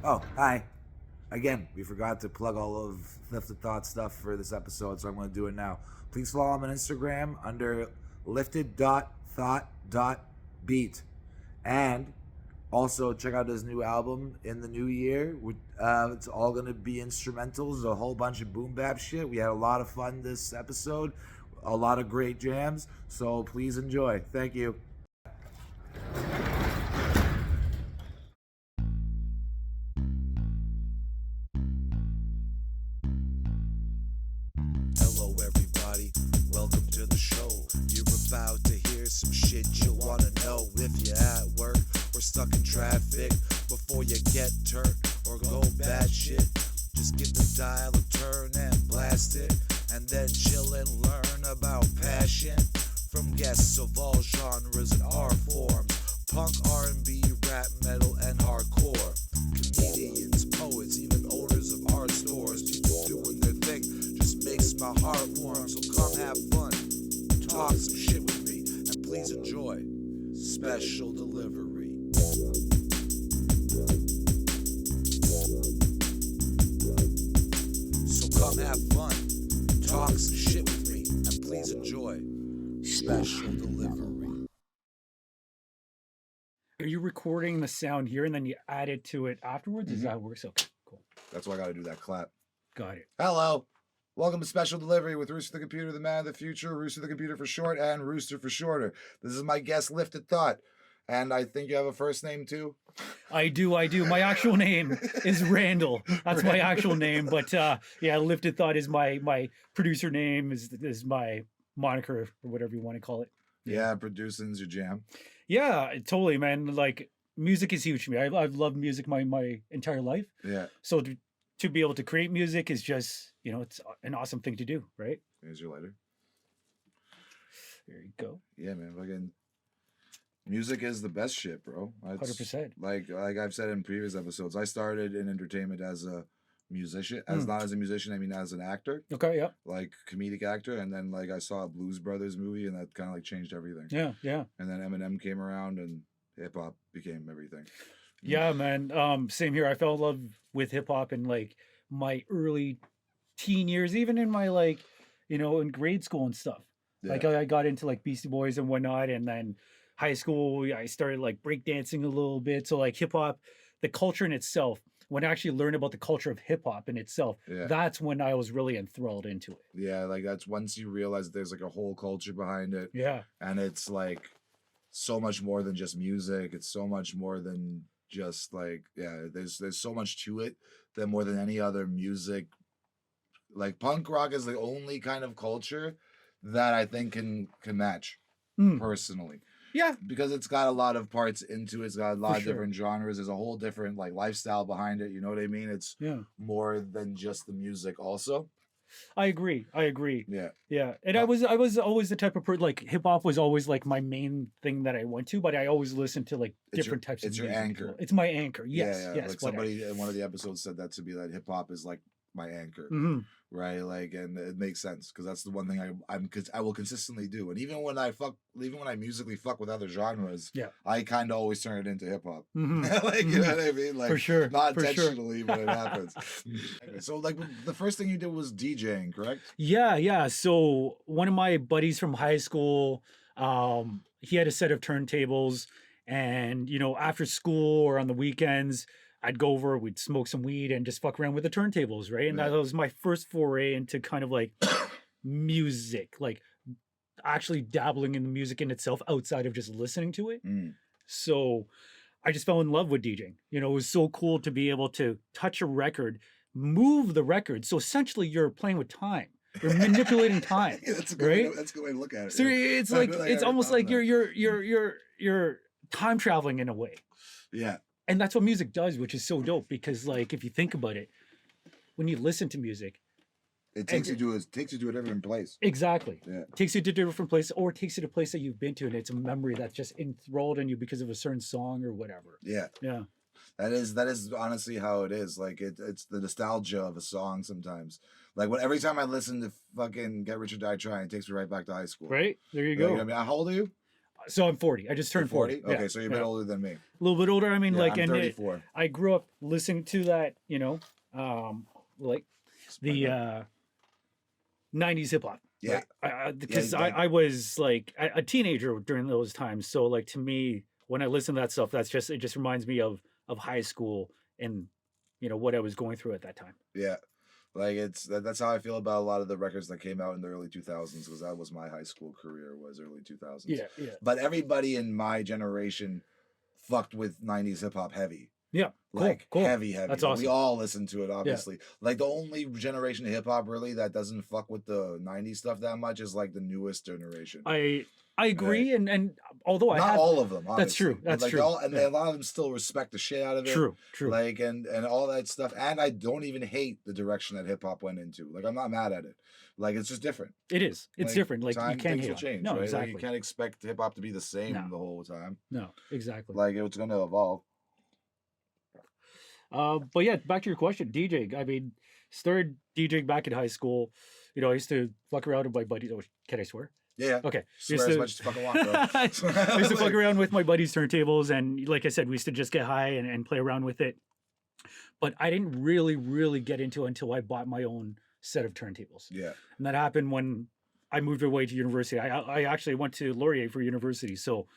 Oh, hi. Again, we forgot to plug all of Lifted Thought stuff for this episode, so I'm going to do it now. Please follow him on Instagram under lifted.thought.beat. And also check out his new album in the new year. It's all going to be instrumentals, a whole bunch of boom bap shit. We had a lot of fun this episode, a lot of great jams, so please enjoy. Thank you. Hello, everybody. Welcome to the show. You're about to hear some shit you'll want to know. If you're at work or stuck in traffic, before you get turned or go bad shit, just give the dial a turn and blast it, and then chill and learn about passion from guests of all genres and art forms: punk, R&B, rap, metal, and hardcore. Comedians, poets, even owners of art stores. People doing their thing just makes my heart warm. So come have fun, talk some shit with me, and please enjoy Special Delivery. So come have fun, talk some shit with me, and please enjoy Special Delivery. Are you recording the sound here and then you add it to it afterwards? Is that how it works? Okay, cool. That's why I gotta do that clap. Got it. Hello. Welcome to Special Delivery with Rooster the Computer, the man of the future, Rooster the Computer for short, and Rooster for shorter. This is my guest, Lifted Thought. And I think you have a first name too? I do. My actual name is Randall. That's my actual name. But yeah, Lifted Thought is my producer name, is my moniker, or whatever you want to call it. Yeah, producing's your jam. Yeah, totally, man. Like, music is huge to me. I've loved music my entire life. Yeah. So to be able to create music is just, it's an awesome thing to do, right? Here's your lighter. There you go. Yeah, man. Fucking music is the best shit, bro. 100%. Like I've said in previous episodes, I started in entertainment as a musician, not as a musician, I mean as an actor. Okay, yeah. Like comedic actor, and then like I saw a Blues Brothers movie, and that kind of like changed everything. Yeah. And then Eminem came around, and hip hop became everything. Yeah, man. Same here. I fell in love with hip hop in like my early teen years, even in my in grade school and stuff. Yeah. Like I got into like Beastie Boys and whatnot, and then high school I started like breakdancing a little bit. So like hip hop, the culture in itself. When I actually learned about the culture of hip hop in itself, that's when I was really enthralled into it. Yeah, like that's once you realize there's like a whole culture behind it. Yeah. And it's like so much more than just music. It's so much more than just like, there's so much to it than more than any other music. Like punk rock is the only kind of culture that I think can match personally. Yeah, because it's got a lot of parts into it. It's got a lot of sure. different genres. There's a whole different like lifestyle behind it. You know what I mean? It's more than just the music. Also, I agree. Yeah. And I was always the type of person, like hip hop was always like my main thing that I went to, but I always listened to like different types of music. It's your anchor. It's my anchor. Yes. Yeah. Yes. Like somebody in one of the episodes said that to me, that hip hop is like my anchor. Right, like, and it makes sense because that's the one thing I will consistently do. And even when I musically fuck with other genres, I kind of always turn it into hip hop. Like, you know what I mean? Like, for sure, not intentionally, but it happens. So, like, the first thing you did was DJing, correct? Yeah. So one of my buddies from high school, he had a set of turntables, and after school or on the weekends, I'd go over, we'd smoke some weed and just fuck around with the turntables, right? And that was my first foray into kind of like music, like actually dabbling in the music in itself outside of just listening to it. So I just fell in love with DJing. It was so cool to be able to touch a record, move the record. So essentially you're playing with time. You're manipulating time. That's a good right? way, that's a good way to look at it. So it's like it's almost like you're time traveling in a way. Yeah. And that's what music does, which is so dope, because like if you think about it, when you listen to music, it takes you to a different place. Exactly. Yeah. It takes you to a different place, or it takes you to a place that you've been to, and it's a memory that's just enthralled in you because of a certain song or whatever. Yeah. Yeah. That is honestly how it is. Like it's the nostalgia of a song sometimes. Like every time I listen to fucking Get Rich or Die Trying, it takes me right back to high school. Right? There you Like, go. I mean, how old are you? So I'm 40. I just You're turned 40. Okay, Yeah, so you're a bit yeah. older than me. A little bit older. I mean, Yeah, like, I'm and 34. I grew up listening to that, like the 90s hip hop. Yeah. Right? Yeah, Because like, I was like a teenager during those times. So like to me, when I listen to that stuff, it just reminds me of high school and what I was going through at that time. yeah. Like that's how I feel about a lot of the records that came out in the early 2000s, because that was my high school career, was early 2000s. Yeah, yeah. But everybody in my generation fucked with 90s hip hop heavy. Yeah, cool, Like cool. heavy. That's Like, awesome. we all listen to it, obviously. Like the only generation of hip hop really that doesn't fuck with the 90s stuff that much is like the newest generation. I agree, and although Not all of them, obviously. That's true. That's like true. A lot of them still respect the shit out of it. True. Like and all that stuff. And I don't even hate the direction that hip hop went into. Like I'm not mad at it. Like it's just different. It is. It's Like, different. Like time, you can't things will hate change. No, right? exactly. Like, you can't expect hip hop to be the same No. the whole time. No, exactly. Like it's gonna evolve. But yeah, back to your question, DJing. I mean, started DJing back in high school. I used to fuck around with my buddies. Oh, can I swear? Yeah. Okay. Swear as much as you fucking want, bro. I used to fuck around with my buddies' turntables, and like I said, we used to just get high and play around with it. But I didn't really get into it until I bought my own set of turntables. Yeah. And that happened when I moved away to university. I actually went to Laurier for university, so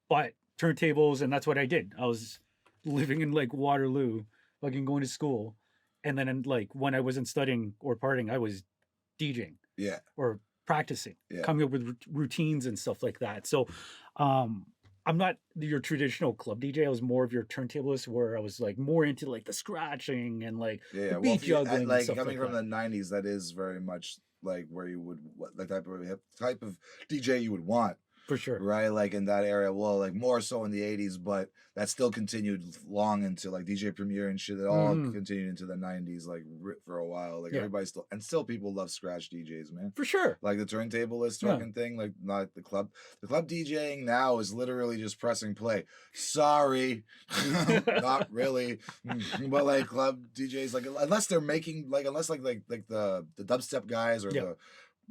bought turntables, and that's what I did. I was living in like Waterloo, fucking going to school, and then like when I wasn't studying or partying, I was DJing. Yeah. Or practicing, Yeah. coming up with routines and stuff like that. So I'm not your traditional club DJ. I was more of your turntablist, where I was like more into like the scratching and like the beat juggling and like stuff coming like from that. the 90s, that is very much like where you would the type of DJ you would want. For sure. Right, like in that area. Well, like more so in the 80s, but that still continued long into like DJ Premier and shit. It all continued into the 90s, like for a while. Like everybody still people love scratch DJs, man. For sure. Like the turntablist fucking thing, like not the club. The club DJing now is literally just pressing play. Sorry, not really, but like club DJs, like unless they're making unless like the dubstep guys or the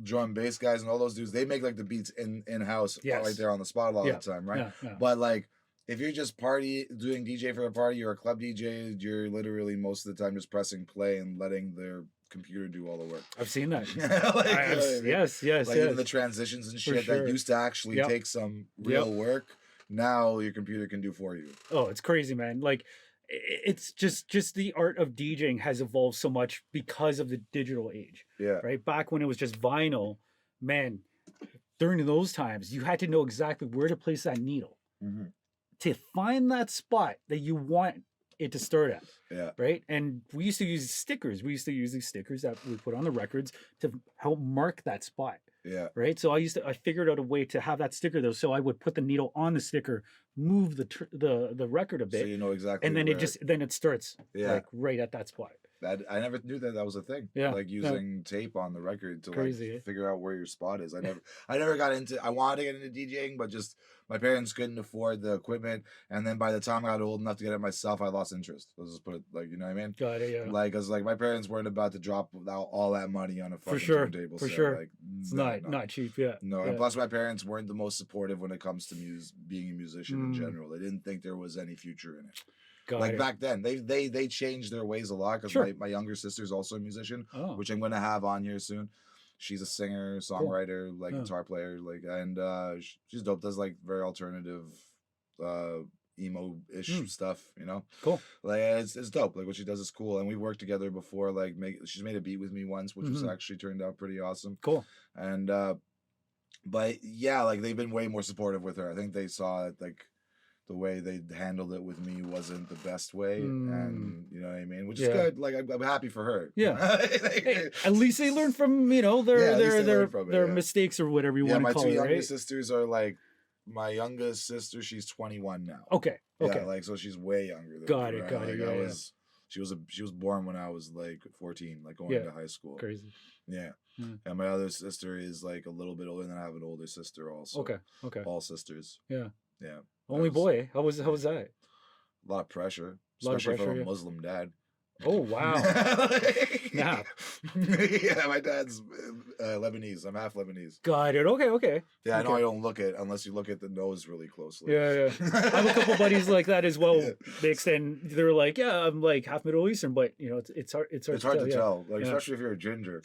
drum bass guys and all those dudes, they make like the beats in house right there on the spot a lot of the time, right? But like if you're just doing DJ for a party, you're a club DJ, you're literally most of the time just pressing play and letting their computer do all the work. I've seen that. Yes. Like even the transitions and shit that used to actually take some real work, now your computer can do for you. Oh, it's crazy, man. Like it's just the art of DJing has evolved so much because of the digital age. Yeah. Right. Back when it was just vinyl, man, during those times, you had to know exactly where to place that needle to find that spot that you want it to start at. Yeah. Right. And we used to use stickers. We used to use these stickers that we put on the records to help mark that spot. Yeah. Right. So I figured out a way to have that sticker though. So I would put the needle on the sticker, move the record a bit, so you know exactly. and then it starts like right at that spot. I never knew that was a thing. Yeah. Like using tape on the record to Crazy, like figure out where your spot is. I never got into. I wanted to get into DJing, but just my parents couldn't afford the equipment. And then by the time I got old enough to get it myself, I lost interest. Let's just put it like, you know what I mean? Got it. Yeah. Like, cause like my parents weren't about to drop all that money on a fucking turntable. For set. sure. Like, it's not cheap. Yeah. No, yeah. and plus my parents weren't the most supportive when it comes to being a musician in general. They didn't think there was any future in it. Back then, they changed their ways a lot, because my younger sister's also a musician, which I'm gonna have on here soon. She's a singer, songwriter, guitar player, and she's dope. Does like very alternative, emo-ish stuff, you know. Cool. Like it's dope. Like what she does is cool, and we worked together before. Like she's made a beat with me once, which was actually turned out pretty awesome. Cool. And but yeah, like they've been way more supportive with her. I think they saw it like the way they handled it with me wasn't the best way, and you know what I mean, which is good. Like I'm happy for her. Yeah. Hey, at least they learn from their mistakes or whatever you want to call it. My two younger right? sisters are like, my youngest sister, she's 21 now. Okay. Yeah, like so she's way younger than got me, it. right? Got like it. She was born when I was like 14, like going to high school. Crazy. Yeah. And my other sister is like a little bit older, and then I have an older sister also. Okay. All sisters. Yeah. Yeah. Only boy. How was that? A lot of pressure, especially from a Muslim dad. Oh wow. Nah. Yeah, my dad's Lebanese. I'm half Lebanese. Got it. Okay. Yeah, I know Okay. I don't look it unless you look at the nose really closely. Yeah. I have a couple buddies like that as well, Yeah. mixed, and they're like, yeah, I'm like half Middle Eastern, but you know, it's hard. It's hard, It's hard to yeah. tell, like Yeah. especially if you're a ginger,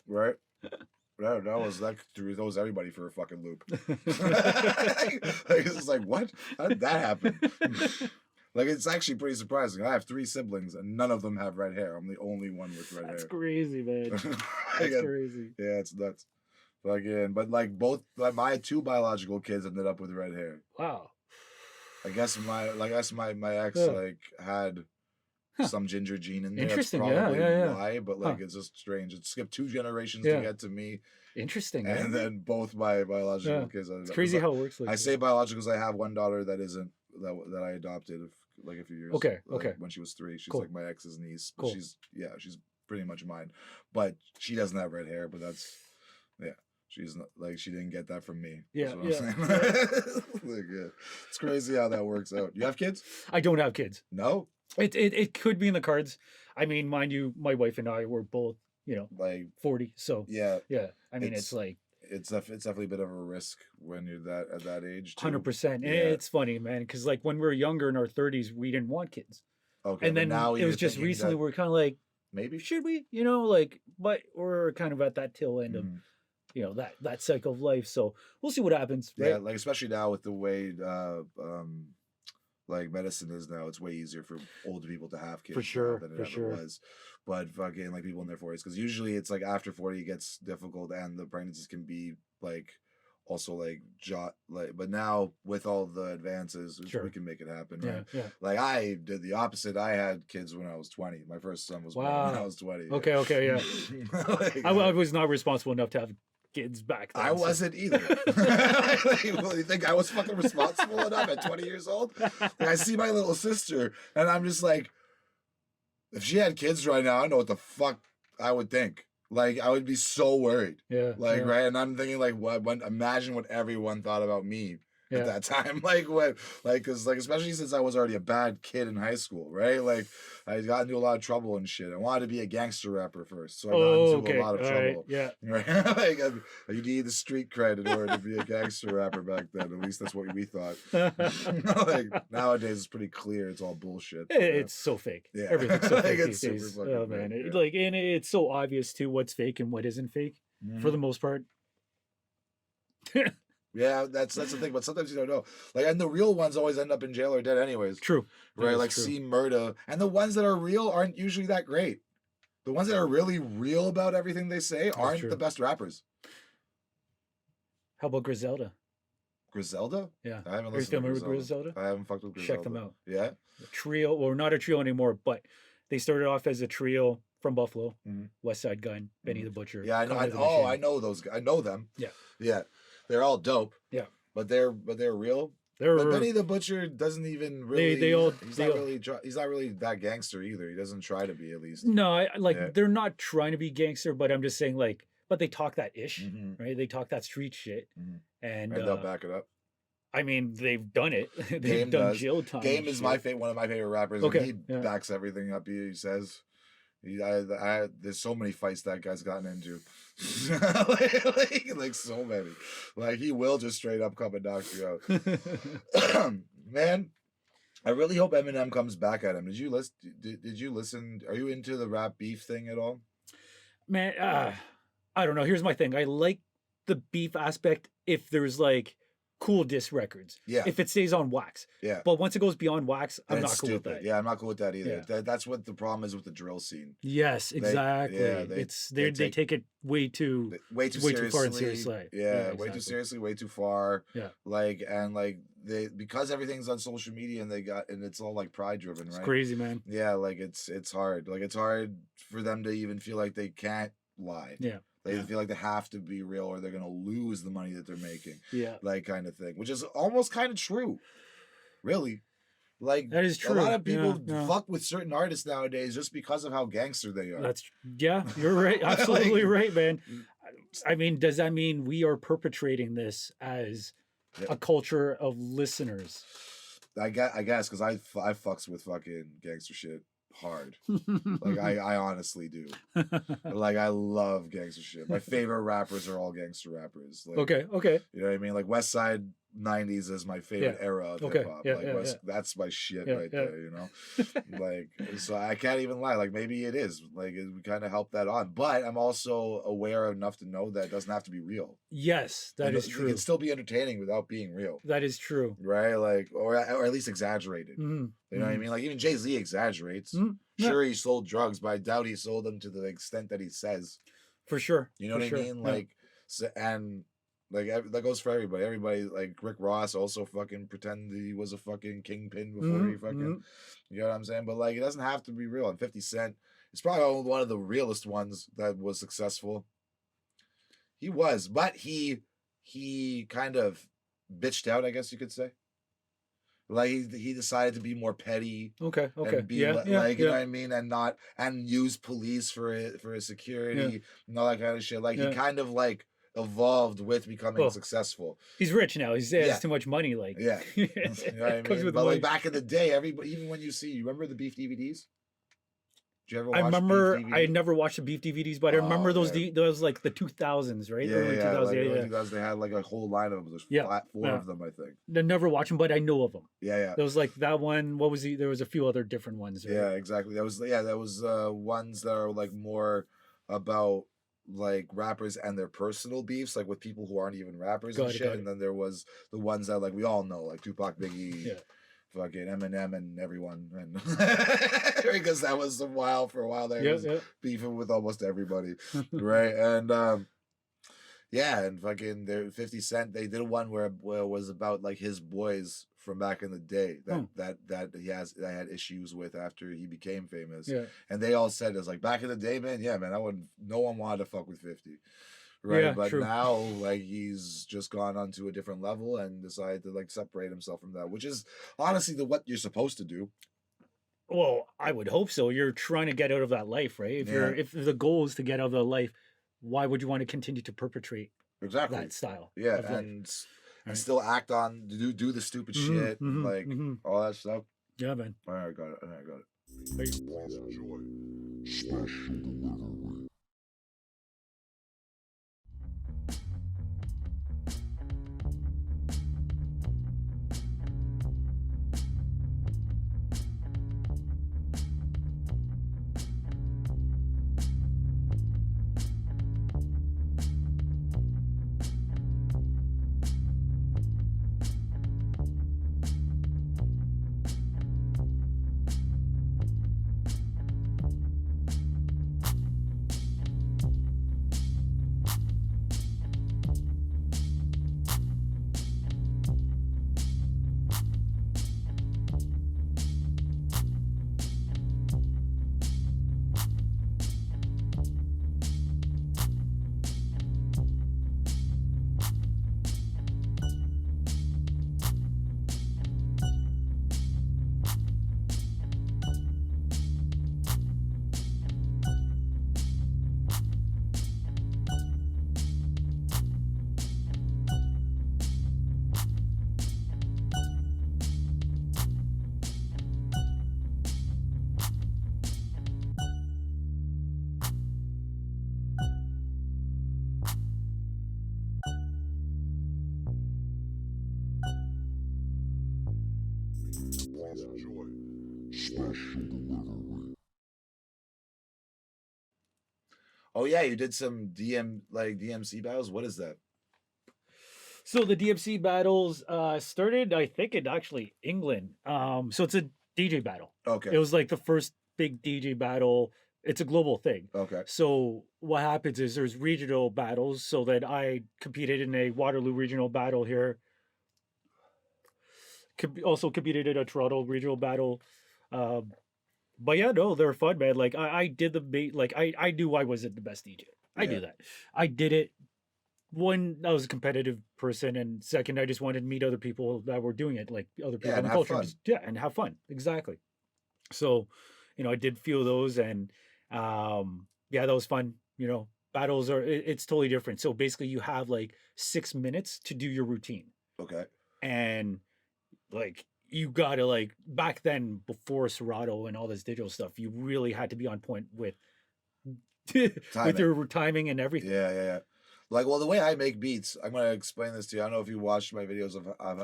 right? That throws everybody for a fucking loop. Like, it's like, what? How did that happen? Like, it's actually pretty surprising. I have 3 siblings and none of them have red hair. I'm the only one with red That's hair. crazy, man. That's Yeah, crazy. yeah, it's nuts. But like both my 2 biological kids ended up with red hair. Wow. I guess my ex Yeah. like had some ginger gene in there. Interesting, That's yeah, probably yeah. why, but like Huh. it's just strange. It skipped 2 generations Yeah. to get to me, Interesting, and man. then both my biological Yeah. kids. It's crazy how it works. Like I that. say biological because I have one daughter that isn't that I adopted like a few years. Okay, like, okay. When she was 3, she's Cool. like my ex's niece. But Cool. she's pretty much mine, but she doesn't have red hair. But that's she's not like she didn't get that from me. Yeah, That's what I'm yeah. saying. Like, yeah. It's crazy how that works out. You have kids? I don't have kids. No, It could be in the cards. I mean, mind you, my wife and I were both, like 40. So yeah. I mean, it's like It's definitely a bit of a risk when you're at that age. Too. 100%. And Yeah. it's funny, man, because like when we were younger in our 30s, we didn't want kids. Okay, And but then now it you're was just thinking recently that we're kind of like, maybe. should we? Like, but we're kind of at that tail end of, Mhm. that cycle of life. So we'll see what happens. Right? Yeah, like especially now with the way like medicine is now, it's way easier for older people to have kids now sure, than it for ever sure. was. But fucking like people in their 40s, because usually it's like after 40 it gets difficult and the pregnancies can be like also like but now with all the advances Sure. we can make it happen, Yeah, right? yeah. Like I did the opposite. I had kids when I was 20. My first son was born when I Wow. was 20. Okay, yeah. Like, I was not responsible enough to have kids back then. I so- wasn't either. Like, well, you think I was fucking responsible enough at 20 years old? Like, I see my little sister, and I'm just like, if she had kids right now, I know what the fuck I would think. Like, I would be so worried. Yeah. Like, yeah. right? And I'm thinking, like, imagine what everyone thought about me Yeah. at that time. Because, especially since I was already a bad kid in high school, right? Like, I got into a lot of trouble and shit. I wanted to be a gangster rapper first, so I got into Okay. a lot of all right, trouble. Yeah. Right? Like, you need the street cred in order to be a gangster rapper back then. At least that's what we thought. Like nowadays, it's pretty clear. It's all bullshit. It's so fake. Yeah. Everything's so Like, fake it's these days. super fucking Oh man, fake, It- yeah. like, and it's so obvious too what's fake and what isn't fake for the most part. Yeah, that's the thing. But sometimes you don't know. Like, and the real ones always end up in jail or dead, anyways. True. That Right? is Like, true. see murder, and the ones that are real aren't usually that great. The ones that are really real about everything they say aren't true. the best rappers. How about Griselda? Griselda? Yeah. I haven't Are you listened to familiar with Griselda. Griselda? I haven't fucked with Griselda. Check them out. Yeah. A trio, or not a trio anymore, but they started off as a trio from Buffalo. Mhm. West Side Gun, Benny the Butcher. Yeah, I know. Conway the I Machine. know those. I know them. Yeah. Yeah, they're all dope. Yeah. but they're real. They're But Benny the Butcher doesn't even really. they all- He's they not all- really. He's not really that gangster either. He doesn't try to be, at least. no, like Yeah. they're not trying to be gangster, but I'm just saying like, but they talk that ish, Mhm. right? They talk that street shit, Mhm. and And they'll back it up. I mean they've done it. They've Game done does. jail time. Game and is shit. one of my favorite rappers. And Okay, he yeah. backs everything up. He says. There's so many fights that guy's gotten into, like so many. Like, he will just straight up come and knock you out. Man, I really hope Eminem comes back at him. Did you listen? Did you listen? Are you into the rap beef thing at all? Man, I don't know. Here's my thing. I like the beef aspect if there's like cool diss records. Yeah. If it stays on wax. Yeah. But once it goes beyond wax, I'm And not it's cool with stupid. that. Yeah, I'm not cool with that either. Yeah. That's what the problem is with the drill scene. Yes, exactly. they They take it way too. Way too Way seriously. too far and seriously. Yeah, Yeah, way too exactly. seriously, way too far. Yeah. They because everything's on social media and it's all like pride driven, It's right? crazy, man. Yeah, like it's hard. Like, it's hard for them to even feel like they can't lie. Yeah. They Yeah. feel like they have to be real or they're gonna lose the money that they're making. Yeah. Like, kind of thing. Which is almost kind of true. Really. Like, That is a lot true. of people Yeah. fuck with certain artists nowadays just because of how gangster they are. You're right. Absolutely Like- right, man. I mean, does that mean we are perpetrating this as Yeah. a culture of listeners? I guess because I fucks with fucking gangster shit. hard. Like I honestly do. Like I love gangster shit. My favorite rappers are all gangster rappers. Like, Okay. Okay. you know what I mean? Like West Side '90s is my favorite Yeah. era of Okay. hip hop. Yeah. Like Yeah. that's my shit Yeah. right Yeah. there. You know, like so I can't even lie. Like maybe it is. Like we kind of help that on, but I'm also aware enough to know that it doesn't have to be real. Yes, that And is it true. can still be entertaining without being real. That is true. Right? Like, or at least exaggerated. Mhm. You know what I Mhm. mean? Like even Jay-Z exaggerates. Mhm. Yeah. Sure, he sold drugs, but I doubt he sold them to the extent that he says. For sure. You know For what sure. I mean? Yeah. Like, so, and like that goes for everybody. Everybody, like Rick Ross, also fucking pretended he was a fucking kingpin before he Mhm. fucking. Mhm. You know what I'm saying? But like, it doesn't have to be real. And 50 Cent is probably one of the realest ones that was successful. He was, but he kind of bitched out, I guess you could say. Like he decided to be more petty Okay. Okay. and be Yeah. Yeah. like, you know Yeah. what I mean, and not and use police for his Yeah. security and all that kind of shit. Like he Yeah. kind of like evolved with becoming Well, successful. he's rich now. He has Yeah. too much money. Like, Yeah, you know what I comes mean. with But money. like back in the day, everybody, even when you remember the Beef DVDs? Did you ever I watch remember. Beef I DVD? never watched the Beef DVDs, but I remember Oh those. man. Those like the 2000s, right? Yeah, Early yeah, 2000s. like Yeah. early Yeah. 2000s, they had like a whole line of them. There's Yeah. four Yeah. of them, I think. I never watched them, but I know of them. Yeah, yeah. There was like that one. What was he? There was a few other different ones. Right? Yeah, exactly. That was ones that are like more about like rappers and their personal beefs, like with people who aren't even rappers and Got it. shit. Got And it. then there was the ones that like we all know, like Tupac, Biggie, Yeah. fucking Eminem, and everyone, and because that was a while for a while there, he Yeah. was Yeah. beefing with almost everybody, right? And yeah, and fucking there 50 Cent, they did one where it was about like his boys from back in the day that Hmm. that that had issues with after he became famous. Yeah. And they all said it's like back in the day, man, yeah, man, no one wanted to fuck with 50. Right. Yeah, But true. now like he's just gone onto a different level and decided to like separate himself from that, which is honestly what you're supposed to do. Well, I would hope so. You're trying to get out of that life, right? Yeah. If the goal is to get out of the life, why would you want to continue to perpetrate Exactly. that style? Yeah, of life? and Right. still act on do the stupid Mhm, shit and mhm, like mhm. all that stuff. Yeah, man. All right, I got it. All right, I got it. Please enjoy special delivery. Oh yeah, you did some DMC battles. What is that? So the DMC battles started, I think, in actually England. So it's a DJ battle. Okay. It was like the first big DJ battle. It's a global thing. Okay. So what happens is there's regional battles. So that I competed in a Waterloo regional battle here. Also competed in a Toronto regional battle. But yeah, no, they're fun, man. Like I did I knew I wasn't the best DJ. I Yeah. knew that. I did it. One, I was a competitive person, and second, I just wanted to meet other people that were doing it, like other people Yeah, in and the have culture. fun. Yeah, and have fun. Exactly. So, I did feel those, and yeah, that was fun. Battles it's totally different. So basically, you have like 6 minutes to do your routine, Okay. and like you gotta like back then before Serato and all this digital stuff, you really had to be on point with with your timing and everything. Yeah. Like, well, the way I make beats, I'm gonna explain this to you. I don't know if you watched my videos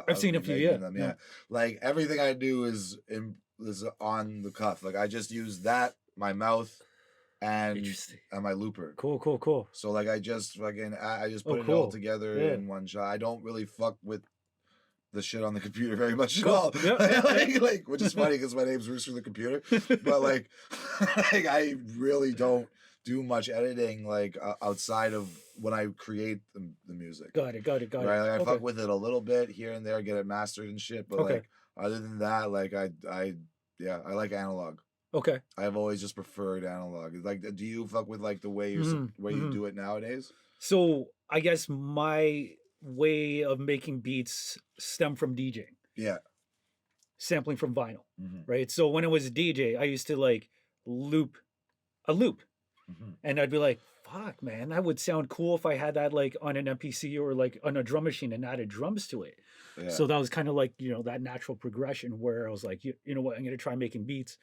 I've seen me a few, making yeah. them. Yeah, like everything I do is on the cuff. Like I just use that, my mouth, and Interesting. my looper. Cool. So like I just fucking I just put it cool. all together Yeah. in one shot. I don't really fuck with the shit on the computer very much at Cool. all. Yeah. like which is funny because my name's Rooster the Computer, but like I really don't do much editing like outside of when I create the music. Got it. Right, like I fuck with it a little bit here and there, get it mastered and shit. But like other than that, like I like analog. Okay. I've always just preferred analog. Like, do you fuck with like the way you do it nowadays? So I guess my way of making beats stem from DJing. Yeah. Sampling from vinyl, right? So when I was a DJ, I used to like loop a loop. And I'd be like, fuck, man, that would sound cool if I had that like on an MPC or like on a drum machine and added drums to it. Yeah. So that was kind of like, you know, that natural progression where I was like, you know what, I'm going to try making beats.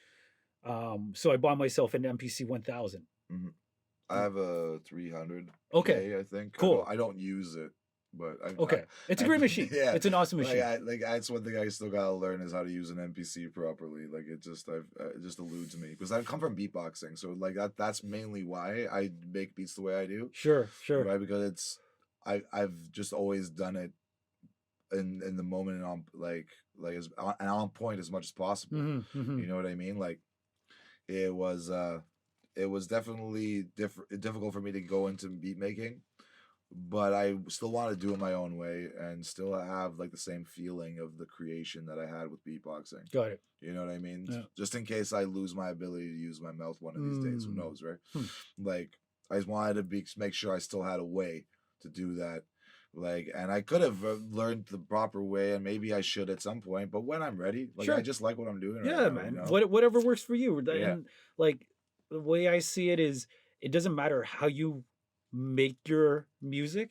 So I bought myself an MPC 1000. I have a 300. Okay. I think. Cool. I don't use it. But it's a great machine. Yeah, it's an awesome machine. That's one thing I still gotta learn is how to use an MPC properly. Like it just eludes me because I come from beatboxing, so like that's mainly why I make beats the way I do. Sure. Right, because I've just always done it in the moment and on point as much as possible. You know what I mean? Like it was definitely difficult for me to go into beat making. But I still want to do it my own way and still have like the same feeling of the creation that I had with beatboxing. Got it. You know what I mean? Yeah. Just in case I lose my ability to use my mouth one of these days, who knows, right? Like I just wanted to make sure I still had a way to do that. Like, and I could have learned the proper way, and maybe I should at some point. But when I'm ready, like I just like what I'm doing. Yeah, right now, man. You know? Whatever works for you. Yeah. And like the way I see it is, it doesn't matter how you make your music,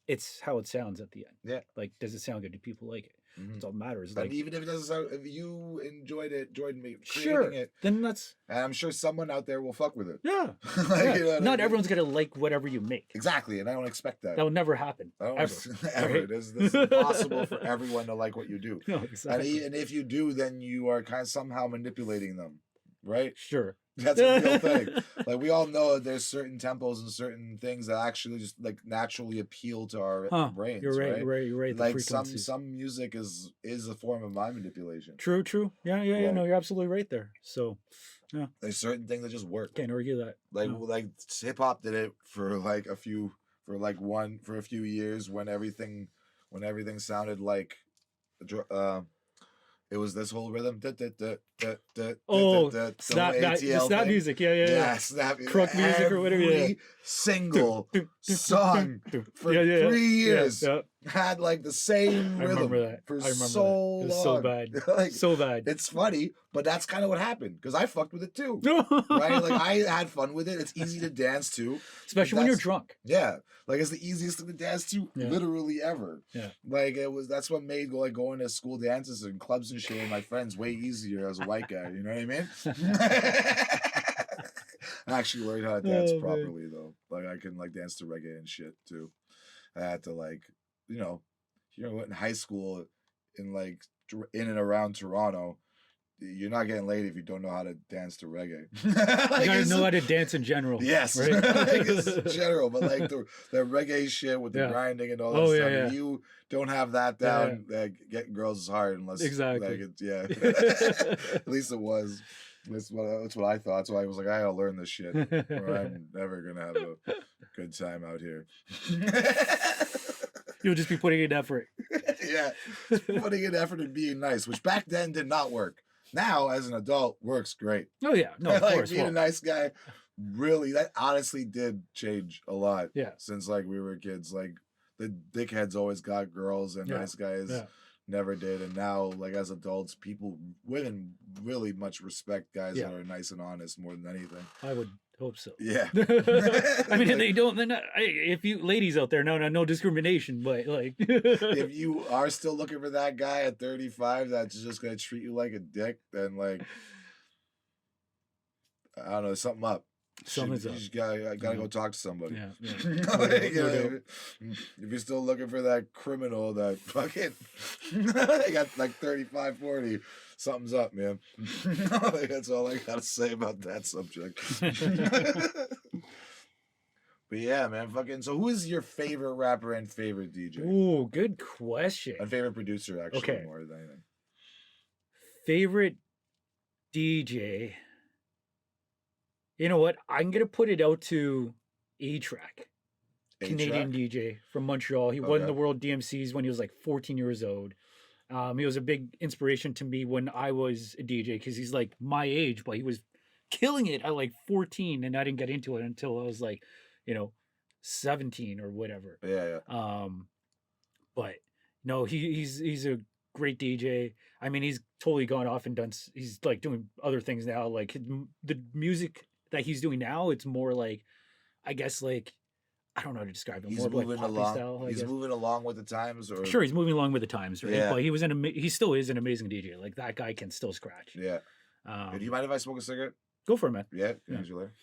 it's how it sounds at the end. Yeah. Like, does it sound good? Do people like it? That's all that matters. And like, even if it doesn't sound, if you enjoyed me sure, creating it, then that's. And I'm sure someone out there will fuck with it. Yeah. Like, you know Not everyone's gonna like whatever you make. Exactly, and I don't expect that. That will never happen. Ever. Right? It's impossible for everyone to like what you do. No, exactly. And if you do, then you are kind of somehow manipulating them, right? Sure. That's a real thing. Like we all know that there's certain tempos and certain things that actually just like naturally appeal to our brains. You're right. Right. You're right. Like some music is a form of mind manipulation. True. Yeah. No, you're absolutely right there. So, yeah. There's certain things that just work. Can't argue that. Like hip hop did it for a few years when everything sounded like it was this whole rhythm. Snap music. Yeah. Snap. Crunk music or whatever. Yeah. Single song for 3 years had like the same rhythm for so long. It was so bad. Like, so bad. It's funny, but that's kind of what happened because I fucked with it too. Right? Like I had fun with it. It's easy to dance to, especially when you're drunk. Yeah, like it's the easiest thing to dance to literally ever. Yeah, like that's what made going to school dances and clubs and shit with my friends way easier as a white guy. You know what I mean? I actually learned how to dance properly though. Like I can like dance to reggae and shit too. I had to like, in high school in and around Toronto, you're not getting laid if you don't know how to dance to reggae. Like, you gotta know how to dance in general. Yes, right? Like it's general, but like the reggae shit with the grinding and all that stuff. If you don't have that down, like, getting girls is hard unless exactly. At least it was. That's what I thought. So I was like, I gotta learn this shit, or I'm never gonna have a good time out here. You'll just be putting in effort. Yeah, putting in effort and being nice, which back then did not work. Now, as an adult, works great. Oh yeah, no, of like course. Being a nice guy, really, that honestly did change a lot. Yeah. Since like we were kids, like the dickheads always got girls, and nice guys never did. And now, like as adults, women really much respect guys Yeah. that are nice and honest more than anything. I would hope so. Yeah. I mean, if they don't, then if you ladies out there, no discrimination, but like, If you are still looking for that guy at 35 that's just gonna treat you like a dick, then like I don't know, something up. Something's You up. just gotta go talk to somebody. Yeah, Like, you No know, doubt. if you're still looking for that criminal that fucking got like 35, 40, something's up, man. That's all I gotta say about that subject. But yeah, man, fucking. So, who is your favorite rapper and favorite DJ? Ooh, good question. And favorite producer, actually, Okay. more than anything. Favorite DJ. You know what? I'm gonna put it out to A-Track, Canadian DJ from Montreal. He won Okay. the World DMCs when he was like 14 years old. He was a big inspiration to me when I was a DJ because he's like my age, but he was killing it at like 14, and I didn't get into it until I was like, 17 or whatever. Yeah. But no, he's a great DJ. I mean, he's totally gone off and done. He's like doing other things now. Like the music that he's doing now, it's more like, I guess, like, I don't know how to describe it. He's More of like moving poppy along. style. I He's guess. moving along with the times, or Sure, he's moving along with the times, right? Yeah. But he still is an amazing DJ. Like that guy can still scratch. Yeah. Do you mind if I smoke a cigarette? Go for it, man. Yeah. Yeah. Use your later.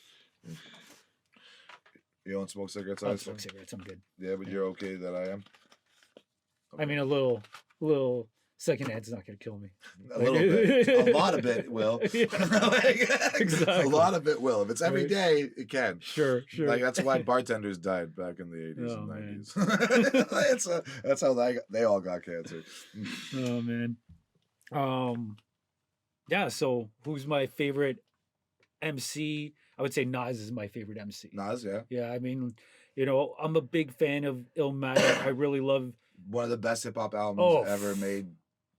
You don't smoke cigarettes, I I don't assume? smoke cigarettes. I'm good. Yeah, but you're okay that I am. I mean, a little secondhand's not gonna kill me. A little bit. A lot of it will. Yeah. Like, Exactly. A lot of it will. If it's every Right. day, it can. Sure. Like that's why bartenders died back in the 80s Oh, and man. 90s. That's how they all got cancer. Oh man. Yeah, so who's my favorite MC? I would say Nas is my favorite MC. Nas, yeah. Yeah, I mean, I'm a big fan of Illmatic. I really love One of the best hip hop albums Oh, ever made.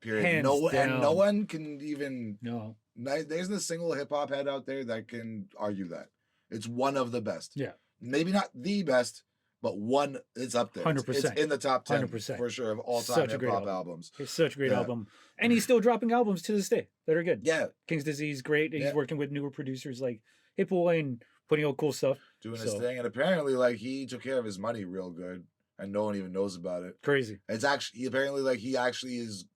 Period. hands No down. one can even no. there's a single hip hop head out there that can argue that. It's one of the best. Yeah. Maybe not the best, but one it's up there. It's 100%. in the top 10 100%. for sure of all time Such a hip great hop album. albums. It's such a great Yeah. album. And he's still dropping albums to this day that are good. Yeah, King's Disease, great. He's Yeah. working with newer producers like Hit Boy and putting out cool stuff. doing his So- thing, and apparently like he took care of his money real good, and no one even knows about it. Crazy. It's actually apparently like he actually is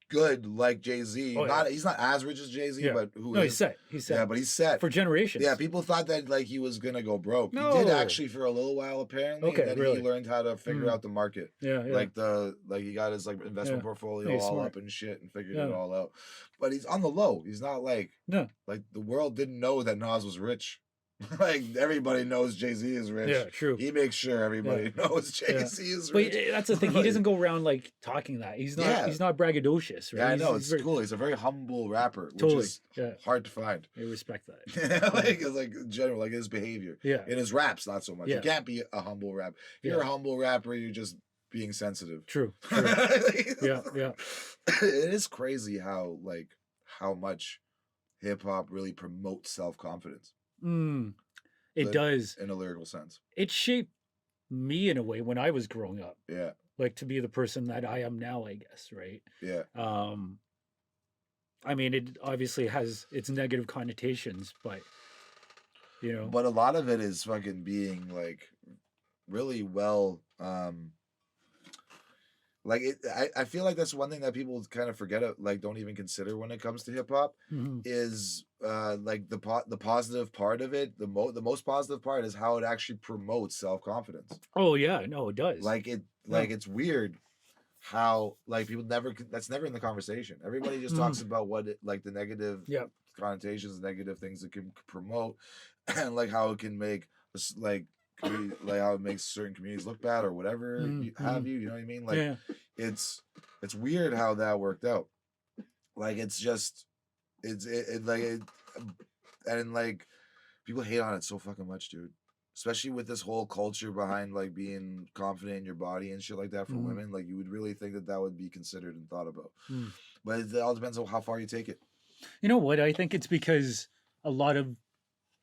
good like Jay-Z. Oh, yeah. Not he's not as rich as Jay-Z, Yeah. but who No, is? he's set. He's set. Yeah, but he's set. For generations. Yeah, people thought that like he was gonna go broke. He No. did actually for a little while apparently. Okay, and then really? he learned how to figure Mm. out the market. Yeah. Like he got his like investment Yeah. portfolio He's all smart. up and shit and figured it Yeah. all out. But he's on the low. He's not like No. like the world didn't know that Nas was rich. Like everybody knows Jay-Z is rich. Yeah, true. He makes sure everybody knows Jay-Z is But rich. that's the thing. He Like- doesn't go around like talking that. He's not. Yeah. He's not braggadocious, right? Yeah, I He's- know. he's It's very- cool. He's a very humble rapper, which Totally. is Yeah. hard to find. I respect that. Like it's like in general, like his behavior. Yeah. In his raps, not so much. Yeah. You can't be a humble rap. If you're Yeah. a humble rapper, you're just being sensitive. True. True. Yeah. Yeah. It is crazy how much hip hop really promotes self-confidence It But- does. in a lyrical sense. It shaped me in a way when I was growing up, Yeah. like to be the person that I am now, I guess, right? Yeah. I mean, it obviously has its negative connotations, but But a lot of it is fucking being like really well I feel like that's one thing that people kind of forget like don't even consider when it comes to hip hop Mhm. is like the positive part of it. The most positive part is how it actually promotes self-confidence. Oh yeah, no, it does. It's weird how like people that's never in the conversation. Everybody just talks about what like the negative Yeah. connotations, negative things it can promote, and like how it can make like how it makes certain communities look bad or whatever have you know what I mean? Like yeah. it's weird how that worked out. Like it's just and like people hate on it so fucking much, dude. Especially with this whole culture behind like being confident in your body and shit like that for Mhm. women. Like you would really think that would be considered and thought about. Mm. But it all depends on how far you take it. You know what? I think it's because a lot of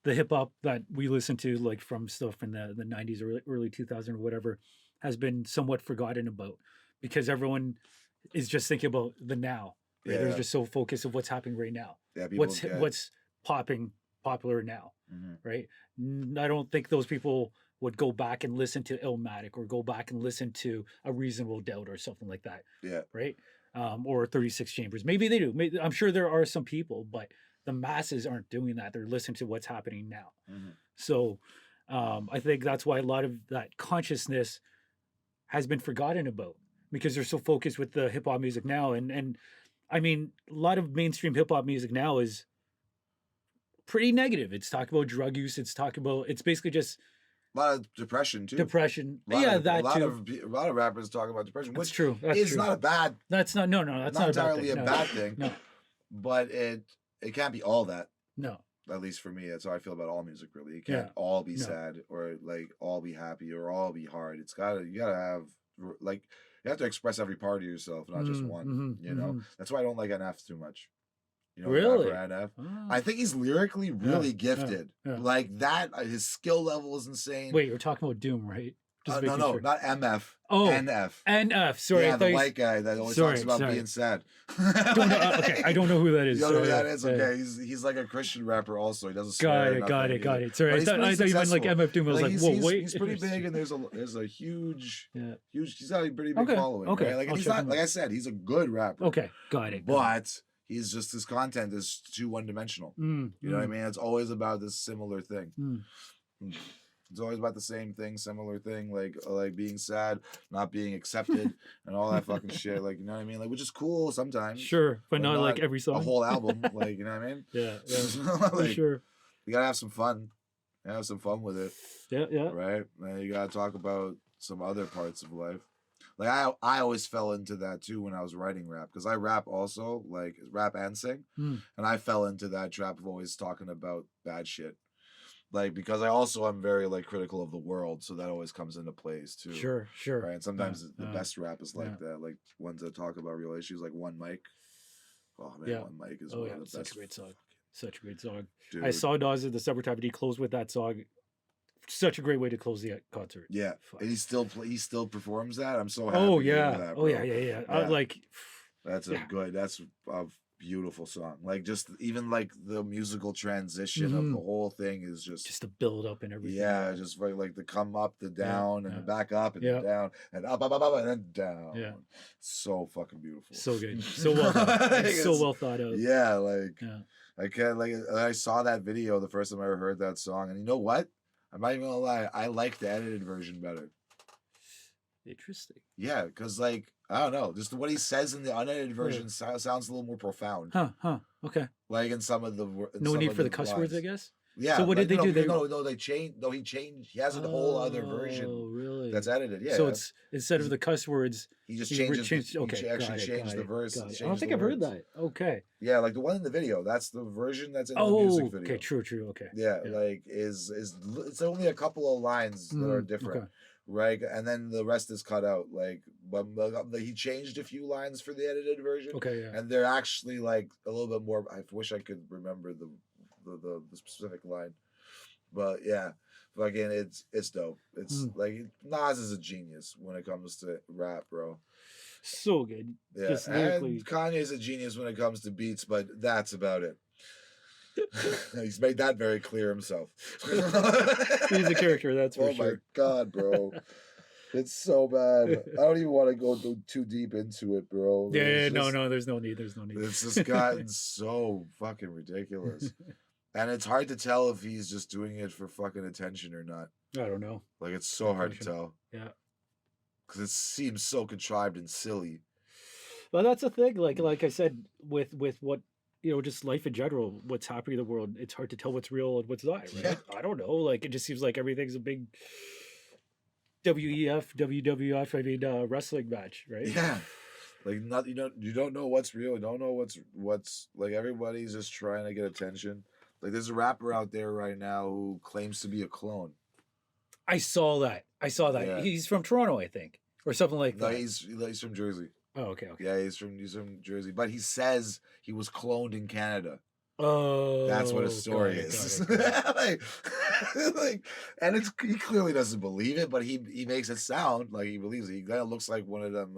the hip hop that we listen to, like from stuff in the 90s or early 2000s or whatever, has been somewhat forgotten about because everyone is just thinking about the now. Right? Yeah. They're just so focused on what's happening right now. Yeah, people What's popular now, right? I don't think those people would go back and listen to Illmatic or go back and listen to A Reasonable Doubt or something like that, Yeah. right? Or 36 Chambers. Maybe they do. I'm sure there are some people, but the masses aren't doing that. They're listening to what's happening now. So I think that's why a lot of that consciousness has been forgotten about, because they're so focused with the hip hop music now. And I mean, a lot of mainstream hip hop music now is pretty negative. It's talking about drug use. It's basically just a lot of depression too. Depression. A lot Yeah, of, that a lot too. Of, a lot of rappers talk about depression, That's which true. That's is true. not a bad. That's not. No, that's not entirely a bad thing. bad thing. No. But it can't be all that. No. At least for me, that's how I feel about all music. Really, it can't all be sad or like all be happy or all be hard. You gotta have like you have to express every part of yourself, not just one. You know, that's why I don't like NF too much. You know, really? rapper NF. I think he's lyrically really gifted. Like that, his skill level is insane. Wait, you're talking about Doom, right? No, sure. Not MF. Oh, NF. NF. Sorry, yeah, the white guy that always talks about being sad. Okay, I don't know who that is. You don't know who that is? Okay, he's like a Christian rapper. Also, he doesn't swear. Got it. Sorry, I thought you meant like MF Doom. I was like, whoa, wait. He's pretty big, and there's a huge. He's got a pretty big Okay, following. okay, Right? Like, I'll he's check not him like out. I said, he's a good rapper. Okay, got it. But he's just his content is too one dimensional. You know what I mean? It's always about this similar thing. It's always about the same thing, similar thing, like being sad, not being accepted, and all that fucking shit. Like, you know what I mean? Like, which is cool sometimes. Sure, but not like every song. A whole album, like, you know what I mean? Yeah, like, for sure. You gotta have some fun. Have some fun with it. Yeah. Right? And you gotta talk about some other parts of life. Like I always fell into that too when I was writing rap, because I rap also, like rap and sing, and I fell into that trap of always talking about bad shit. Like, because I also am very like critical of the world, so that always comes into place too. Sure. Right, and sometimes the best rap is like that, like ones that talk about real issues, like One Mic. Oh man, One Mic is one of the best. Such a great song. Such a great song. Dude. I saw Dawes at the Summer Time, and he closed with that song. Such a great way to close the concert. Yeah, Fuck. and he still performs that. I'm so happy. Oh to hear yeah. that, Oh yeah. Like that's that's a beautiful song. Like, just even like the musical transition of the whole thing is just the build up and everything. Yeah, just like the come up, the down, and the back up, and the down, and up, and then down. Yeah, so fucking beautiful. So good. So well done. So well thought out. Yeah, like I can't like I saw that video the first time I ever heard that song, and you know what? I'm not even gonna lie, I like the edited version better. Interesting. Yeah, because like I don't know, just what he says in the unedited version sounds a little more profound. Huh. Okay. Like in some of the no need for the cuss words, I guess. Yeah. So what did they do? No, they changed. No, he changed. He has a whole other version. Oh, really? That's edited. Yeah. So it's instead of the cuss words, he just changes. Okay. He actually changed the verse. I don't think I've heard that. Okay. Yeah, like the one in the video. That's the version that's in the music video. Okay. True. Okay. Yeah, like is it's only a couple of lines that are different. Okay. Right, and then the rest is cut out. Like, but he changed a few lines for the edited version. Okay, yeah. And they're actually like a little bit more. I wish I could remember the specific line, but yeah, again, it's dope. It's like Nas is a genius when it comes to rap, bro. So good. Yeah, and Kanye's a genius when it comes to beats, but that's about it. He's made that very clear himself. He's a character, that's for sure. Oh my god, bro. It's so bad. I don't even want to go too deep into it, bro. No, there's no need. It's just gotten so fucking ridiculous. And it's hard to tell if he's just doing it for fucking attention or not. I don't know. Like, it's so hard to tell. Yeah. Because it seems so contrived and silly. Well, that's the thing. Like I said, with what, just life in general, what's happening in the world, it's hard to tell what's real and what's not, right? Yeah. I don't know. Like, it just seems like everything's a big WWF, wrestling match, right? Yeah. Like, you don't know what's real. You don't know what's like, everybody's just trying to get attention. Like, there's a rapper out there right now who claims to be a clone. I saw that. Yeah. He's from Toronto, I think, or something like that. No, he's from Jersey. Oh, okay. Yeah, he's from Jersey, but he says he was cloned in Canada. Oh, that's what his story is. And he clearly doesn't believe it, but he makes it sound like he believes it. He kind of looks like one of them,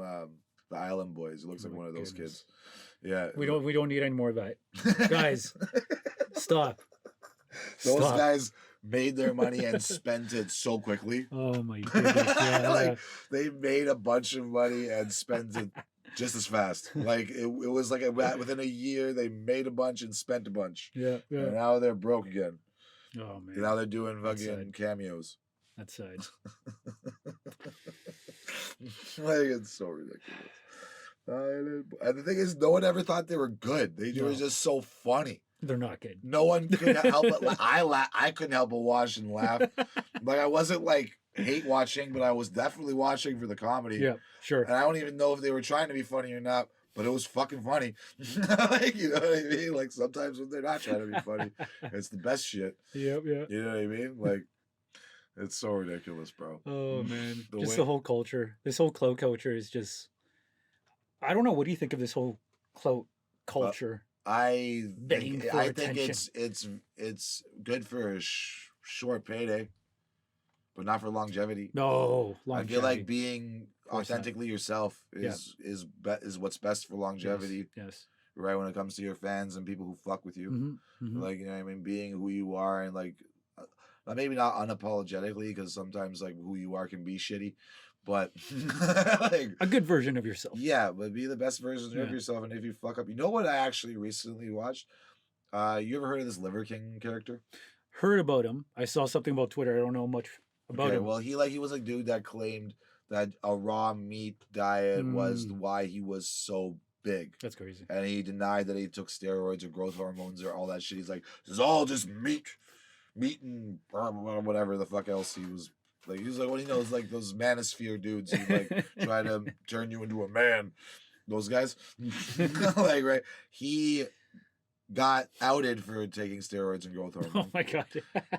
the Island Boys. He looks like one of those kids. Yeah. We don't need any more of that. Guys, stop. Those Stop. guys made their money and spent it so quickly. Oh my goodness. Yeah, Like they made a bunch of money and spent it just as fast. Like it was like within a year they made a bunch and spent a bunch. yeah. And now they're broke again. Oh man. Now they're doing That's fucking sad. cameos. That's sad. Like it's so ridiculous. And the thing is, no one ever thought they were good. They were No. just so funny. They're not good. No one could help but I couldn't help but watch and laugh. Like I wasn't like hate watching, but I was definitely watching for the comedy. Yeah, sure. And I don't even know if they were trying to be funny or not, but it was fucking funny. Like, you know what I mean? Like sometimes when they're not trying to be funny, it's the best shit. Yep, yeah. You know what I mean? Like it's so ridiculous, bro. Oh man. The Just way- the whole culture. This whole clout culture is just I don't know. What do you think of this whole clout culture? I Begging think for it's good for a short payday, but not for longevity. No, I feel like longevity. being course not. authentically yourself is what's best for longevity, Yes. right? When it comes to your fans and people who fuck with you, Mm-hmm. like you know what I mean, being who you are and like maybe not unapologetically because sometimes like who you are can be shitty, but like A good version of yourself. yeah, but be the best version of Yeah. yourself. And if you fuck up, you know what I actually recently watched? You ever heard of this Liver King character? Heard about him. I saw something about Twitter. I don't know much about Okay, him. well, he was a dude that claimed that a raw meat diet was why he was so big. That's crazy. And he denied that he took steroids or growth hormones or all that shit. He's like, this is all just meat and whatever the fuck else he was. Like, he was like, what he knows, like those manosphere dudes who like try to turn you into a man. Those guys. Like, right. He got outed for taking steroids and growth Oh hormones. my god.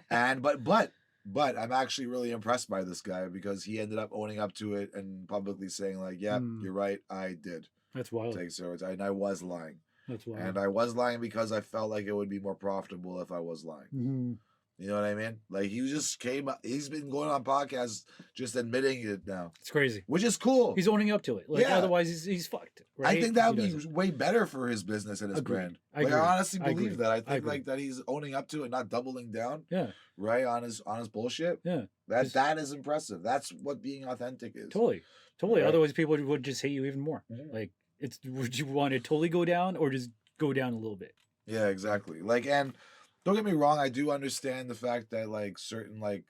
And but I'm actually really impressed by this guy because he ended up owning up to it and publicly saying like, yeah, you're right, I did That's wild. take steroids and I was lying. That's wild. And I was lying because I felt like it would be more profitable if I was lying. Mhm. You know what I mean? Like he just came up, he's been going on podcasts just admitting it now, It's crazy. which is cool. He's owning up to it. Like Yeah. otherwise he's fucked. Right? I think that would He be doesn't. way better for his business and his Agreed. brand. I Like I agree. honestly I believe agree. that. I I think agree. like that he's owning up to it, not doubling down, Yeah. right? On his bullshit. Yeah. That is impressive. That's what being authentic is. Totally. Right. Otherwise people would just hate you even more. Mhm. Like would you want to totally go down or just go down a little bit? Yeah, exactly. Like, and don't get me wrong, I do understand the fact that like certain like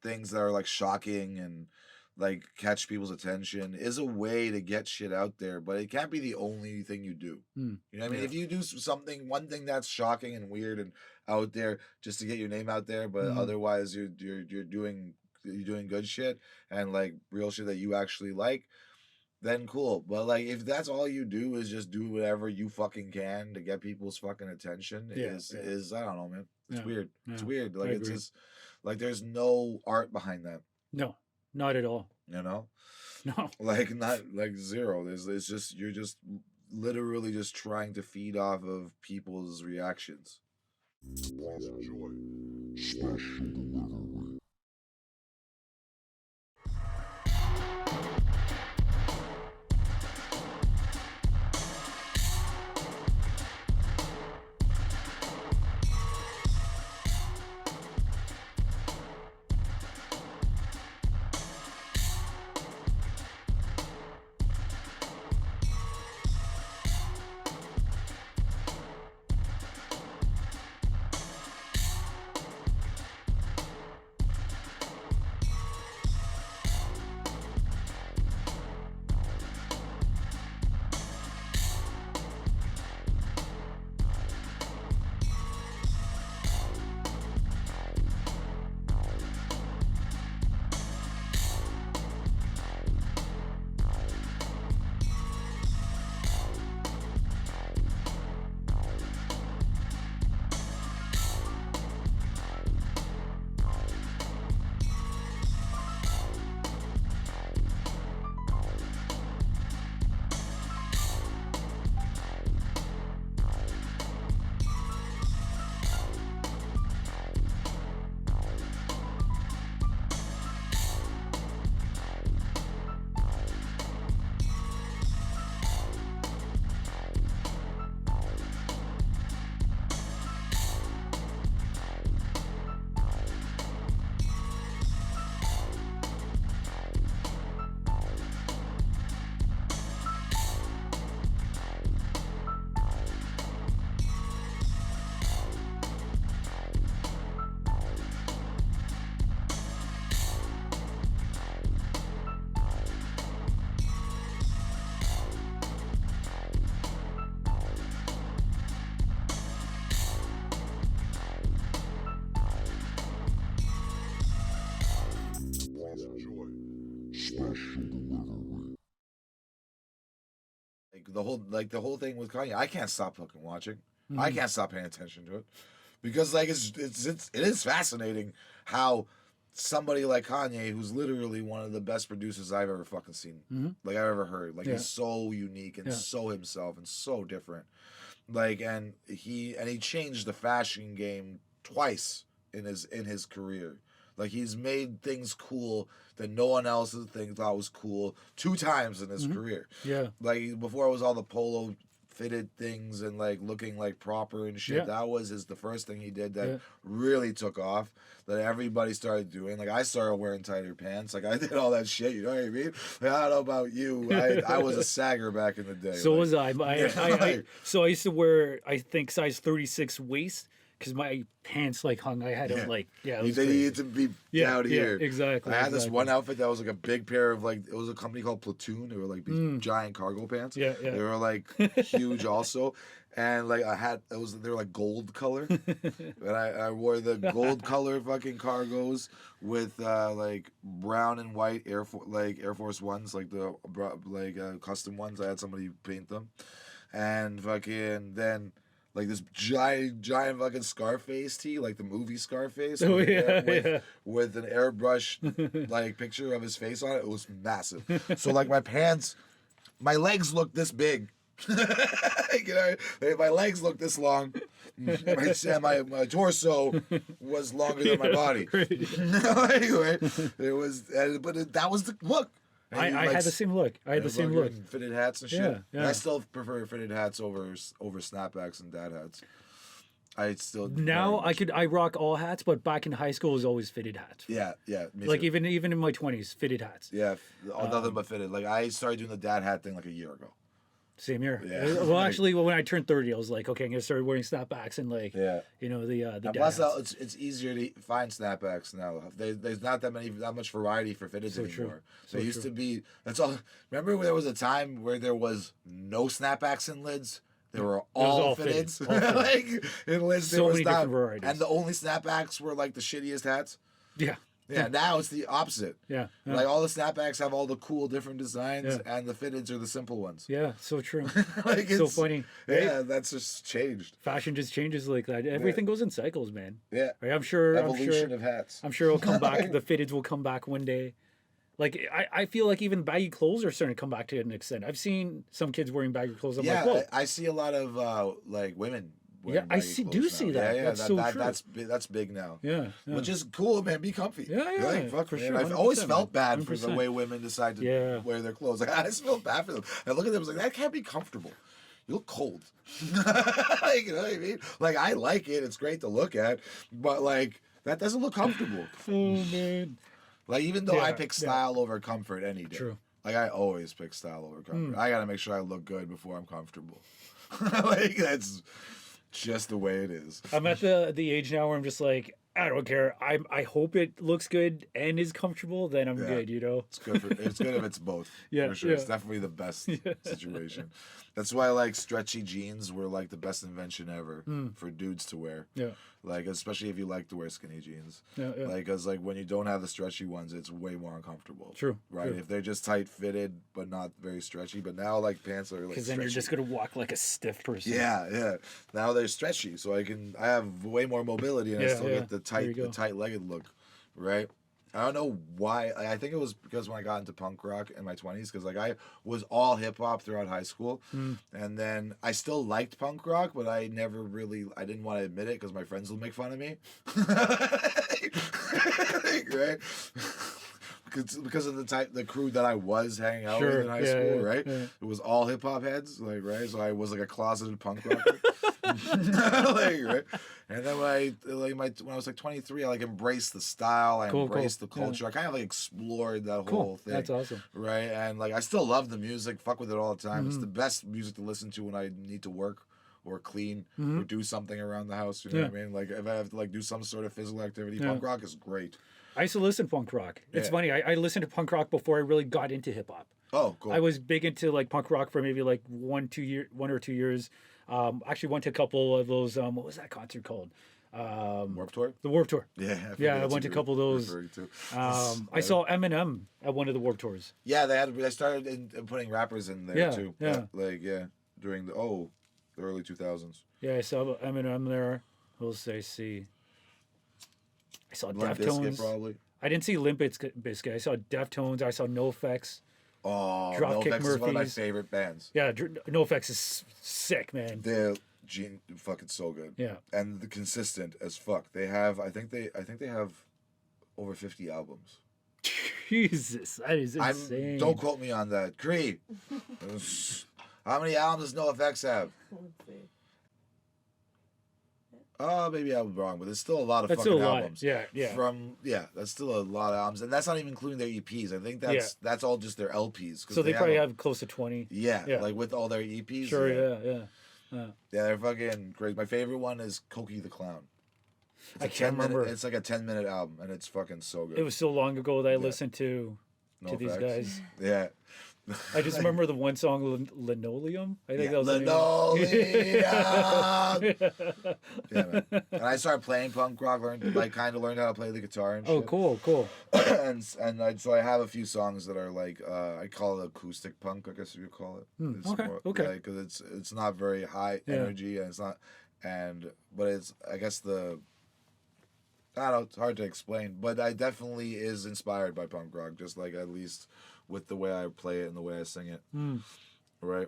things that are like shocking and like catch people's attention is a way to get shit out there, but it can't be the only thing you do. You know what I mean? Yeah. If you do one thing that's shocking and weird and out there just to get your name out there, but Mhm. otherwise you're doing good shit and like real shit that you actually like, then cool. But like if that's all you do is just do whatever you fucking can to get people's fucking attention, Yeah, is I don't know, man. It's Yeah, weird. It's yeah, weird. Like I it's agree. just like there's no art behind that, No, not at all. you know? No. Like not like zero. It's just you're just literally just trying to feed off of people's reactions. Please enjoy special delivery. Special delivery. The whole thing with Kanye, I can't stop fucking watching. I Mhm. can't stop paying attention to it because like it is fascinating how somebody like Kanye, who's literally one of the best producers I've ever fucking seen, Mhm. like I've ever heard, like Yeah. he's so unique and Yeah. so himself and so different, like and he changed the fashion game twice in his career. Like he's made things cool that no one else thought was cool 2 times in his Mhm. career. Yeah. Like before it was all the polo fitted things and like looking like proper and shit. Yeah. That was the first thing he did that Yeah. really took off. That everybody started doing. Like I started wearing tighter pants. Like I did all that shit. You know what I mean? Like, I don't know about you. I was a sagger back in the day. So like, was I. like- So I used to wear, I think, size 36 waist because my pants like hung. I had Yeah. them like, yeah, it You was did crazy. need to be Yeah, down yeah, here. exactly, I had this exactly. one outfit that was like a big pair of like it was a company called Platoon. They were like these giant cargo pants. Yeah, yeah. They were like huge also, and like I had they were like gold color, and I wore the gold color fucking cargos with like brown and white Air Force Ones, like the custom ones. I had somebody paint them, and fucking then. Like this giant fucking Scarface tee, like the movie Scarface, Oh, with, yeah, yeah. with an airbrush like picture of his face on it. It was massive. So like my pants, my legs look this big. You know, my legs look this long. My torso was longer than my body. Anyway, it was, but that was the look. And I you, had the same look. I had the and same look. fucking fitted hats and shit. Yeah, yeah. I still prefer fitted hats over snapbacks and dad hats. I still Now very much- I rock all hats, but back in high school it was always fitted hats. Yeah, me Like too. even in my 20s, fitted hats. Yeah, nothing but fitted. Like I started doing the dad hat thing like a year ago. Same here. Yeah. Well, Like- actually, when I turned 30, I was like, okay, I'm gonna start wearing snapbacks and like, Yeah. you know, the And dad plus, hats. it's easier to find snapbacks now. There's not that much variety for fitteds So true. anymore. So There used true. to be. That's all. Remember, there was a time where there was no snapbacks and lids. They were all, all fitted, fitteds. all fitted. Like in lids, So there was many not. different varieties. And the only snapbacks were like the shittiest hats. Yeah. Yeah, now it's the opposite. Yeah. Yeah. Like all the snapbacks have all the cool different designs, Yeah. and the fitteds are the simple ones. Yeah, so true. Like So it's- funny. Right? Yeah, that's just changed. Fashion just changes like that. Everything goes in cycles, man. Yeah, Right? I'm sure. evolution of hats. I'm sure it'll come back. The fitteds will come back one day. Like I feel like even baggy clothes are starting to come back to an extent. I've seen some kids wearing baggy clothes. I'm Yeah, like, whoa. I see a lot of like women. Yeah, I do see that. Yeah, That's so true. That's big now. Yeah, yeah. Which is cool, man. Be comfy. Yeah, yeah, Like, fuck, for man. sure, I've always 100%, felt man. bad for the 100%. way women decide to Yeah. wear their clothes. Like I just felt bad for them. I look at them, I was like, that can't be comfortable. You look cold. Like, you know what I mean? Like I like it. It's great to look at, but like that doesn't look comfortable. Oh man. Like even though I Yeah, pick yeah. style over comfort any day. True. Like I always pick style over comfort. Mm. I gotta make sure I look good before I'm comfortable. Like that's just the way it is. I'm at the age now where I'm just like, I don't care. I hope it looks good and is comfortable. Then I'm Yeah. good. You know. It's good if it's both. Yeah, for sure. It's yeah. definitely the best situation. That's why like stretchy jeans were like the best invention ever for dudes to wear. Yeah. Like especially if you like to wear skinny jeans. Yeah. Yeah. Like cause like when you don't have the stretchy ones, it's way more uncomfortable. True, Right. true. If they're just tight fitted but not very stretchy. But now like pants are like Because then you're just stretchy. gonna walk like a stiff person. Yeah. Now they're stretchy, so I have way more mobility and I Yeah, still yeah. get the There you go. tight legged look, right? I don't know why. I think it was because when I got into punk rock in my 20s, because like I was all hip hop throughout high school, and then I still liked punk rock, but I didn't want to admit it because my friends would make fun of me, right? Because of the crew that I was hanging out with Sure, in high yeah, school, yeah, right? yeah. It was all hip hop heads, like right. So I was like a closeted punk rocker, like, right? And then when I was like 23, I like embraced the style, I Cool, embraced cool, the culture. I kind of like explored that Cool. whole thing. That's awesome. Right, and like I still love the music, fuck with it all the time. Mm-hmm. It's the best music to listen to when I need to work or clean or do something around the house. You know what I mean? Like if I have to like do some sort of physical activity, Yeah. punk rock is great. I used to listen to punk rock. It's Yeah. funny. I listened to punk rock before I really got into hip hop. Oh, cool. I was big into like punk rock for maybe like 1 or 2 years. Actually went to a couple of those. What was that concert called? Warped Tour. The Warped Tour. Yeah, I Yeah, I that's went to who a couple of you're those. referring to. I saw Eminem at one of the Warped Tours. Yeah, they started putting rappers in there Yeah, too. yeah. During the early 2000s. Yeah, I saw Eminem there. Who else did I see? I saw Limp Bizkit Deftones. probably. I didn't see Limp Bizkit. I saw Deftones. I saw NoFX. Oh, Dropkick NoFX is one of my Murphys. favorite bands. Yeah, NoFX is sick, man. They're fucking so good. Yeah. And the consistent as fuck. They have I think they have over 50 albums. Jesus, that is insane. Don't quote me on that. Cree. How many albums does NoFX have? Let's see. Maybe I was wrong, but there's still a lot of That's fucking still a lot. albums. Yeah, yeah. That's still a lot of albums, and that's not even including their EPs. I think that's all just their LPs. 'Cause So they probably a- have close to 20. yeah, yeah. like with all their EPs. Sure, yeah. yeah. Yeah, they're fucking great. My favorite one is Cokie the Clown. It's I can't remember. It's like a 10-minute album, and it's fucking so good. It was so long ago that I Yeah. listened to these NoFX. guys. Yeah. I just remember the one song, Linoleum. I think that was the name. Linoleum. Yeah, man. And I started playing punk rock, learned how to play the guitar and shit. Oh, cool. So I have a few songs that are like I call it acoustic punk, I guess you could call it. It's okay. because it's not very high Yeah. energy, and but it's I guess I don't know, it's hard to explain, but I definitely is inspired by punk rock, just like at least with the way I play it and the way I sing it. Right?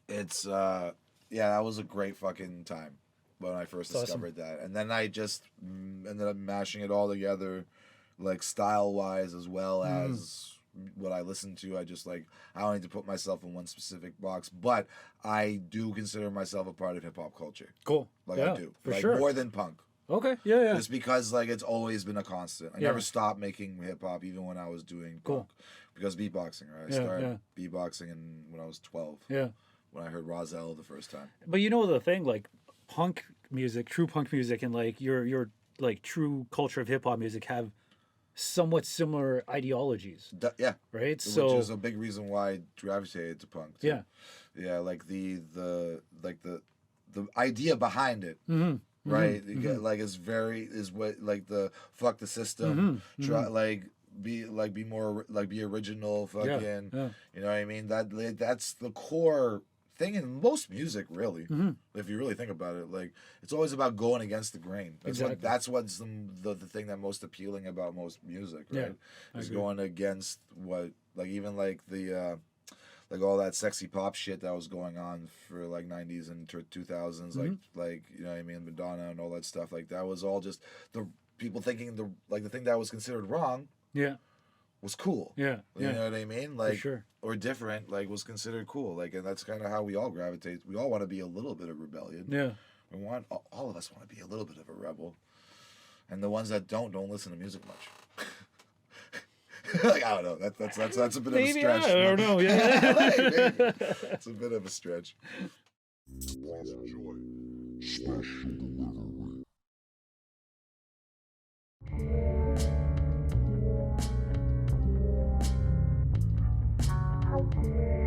It's that was a great fucking time when I first That's discovered that. And then I just ended up mashing it all together, like style wise as well as what I listen to. I don't need to put myself in one specific box, but I do consider myself a part of hip hop culture. Cool. Like yeah, I do. for Like sure. more than punk. Okay, yeah. Just because it's always been a constant. I Yeah. never stopped making hip hop even when I was doing Cool. punk. Because beatboxing, right? I Yeah, started beatboxing when I was 12. Yeah. When I heard Rozelle the first time. But you know the thing, like punk music, true punk music, and like your like true culture of hip hop music have somewhat similar ideologies, Yeah. right? Which So is a big reason why I gravitated to punk. Too. yeah, Yeah, like the idea behind it. Right? You get, is what like the fuck the system. Try be more be original, fucking yeah. you know what I mean? That's the core thing in most music, really. If you really think about it, like it's always about going against the grain. That's what's the thing that most appealing about most music, right? I Is agree. going against what even the all that sexy pop shit that was going on for 90s and 2000s, like you know what I mean, Madonna and all that stuff. Like that was all just the people thinking the thing that was considered wrong yeah, was cool. yeah, You know what I mean? for sure. Or different, was considered cool. And that's kind of how we all gravitate. We all want to be a little bit of rebellion. Yeah, We want all of us want to be a little bit of a rebel, and the ones that don't listen to music much. I don't know. That's a bit maybe of a stretch. I don't know. Yeah, Maybe. It's a bit of a stretch. Enjoy special delivery. Okay.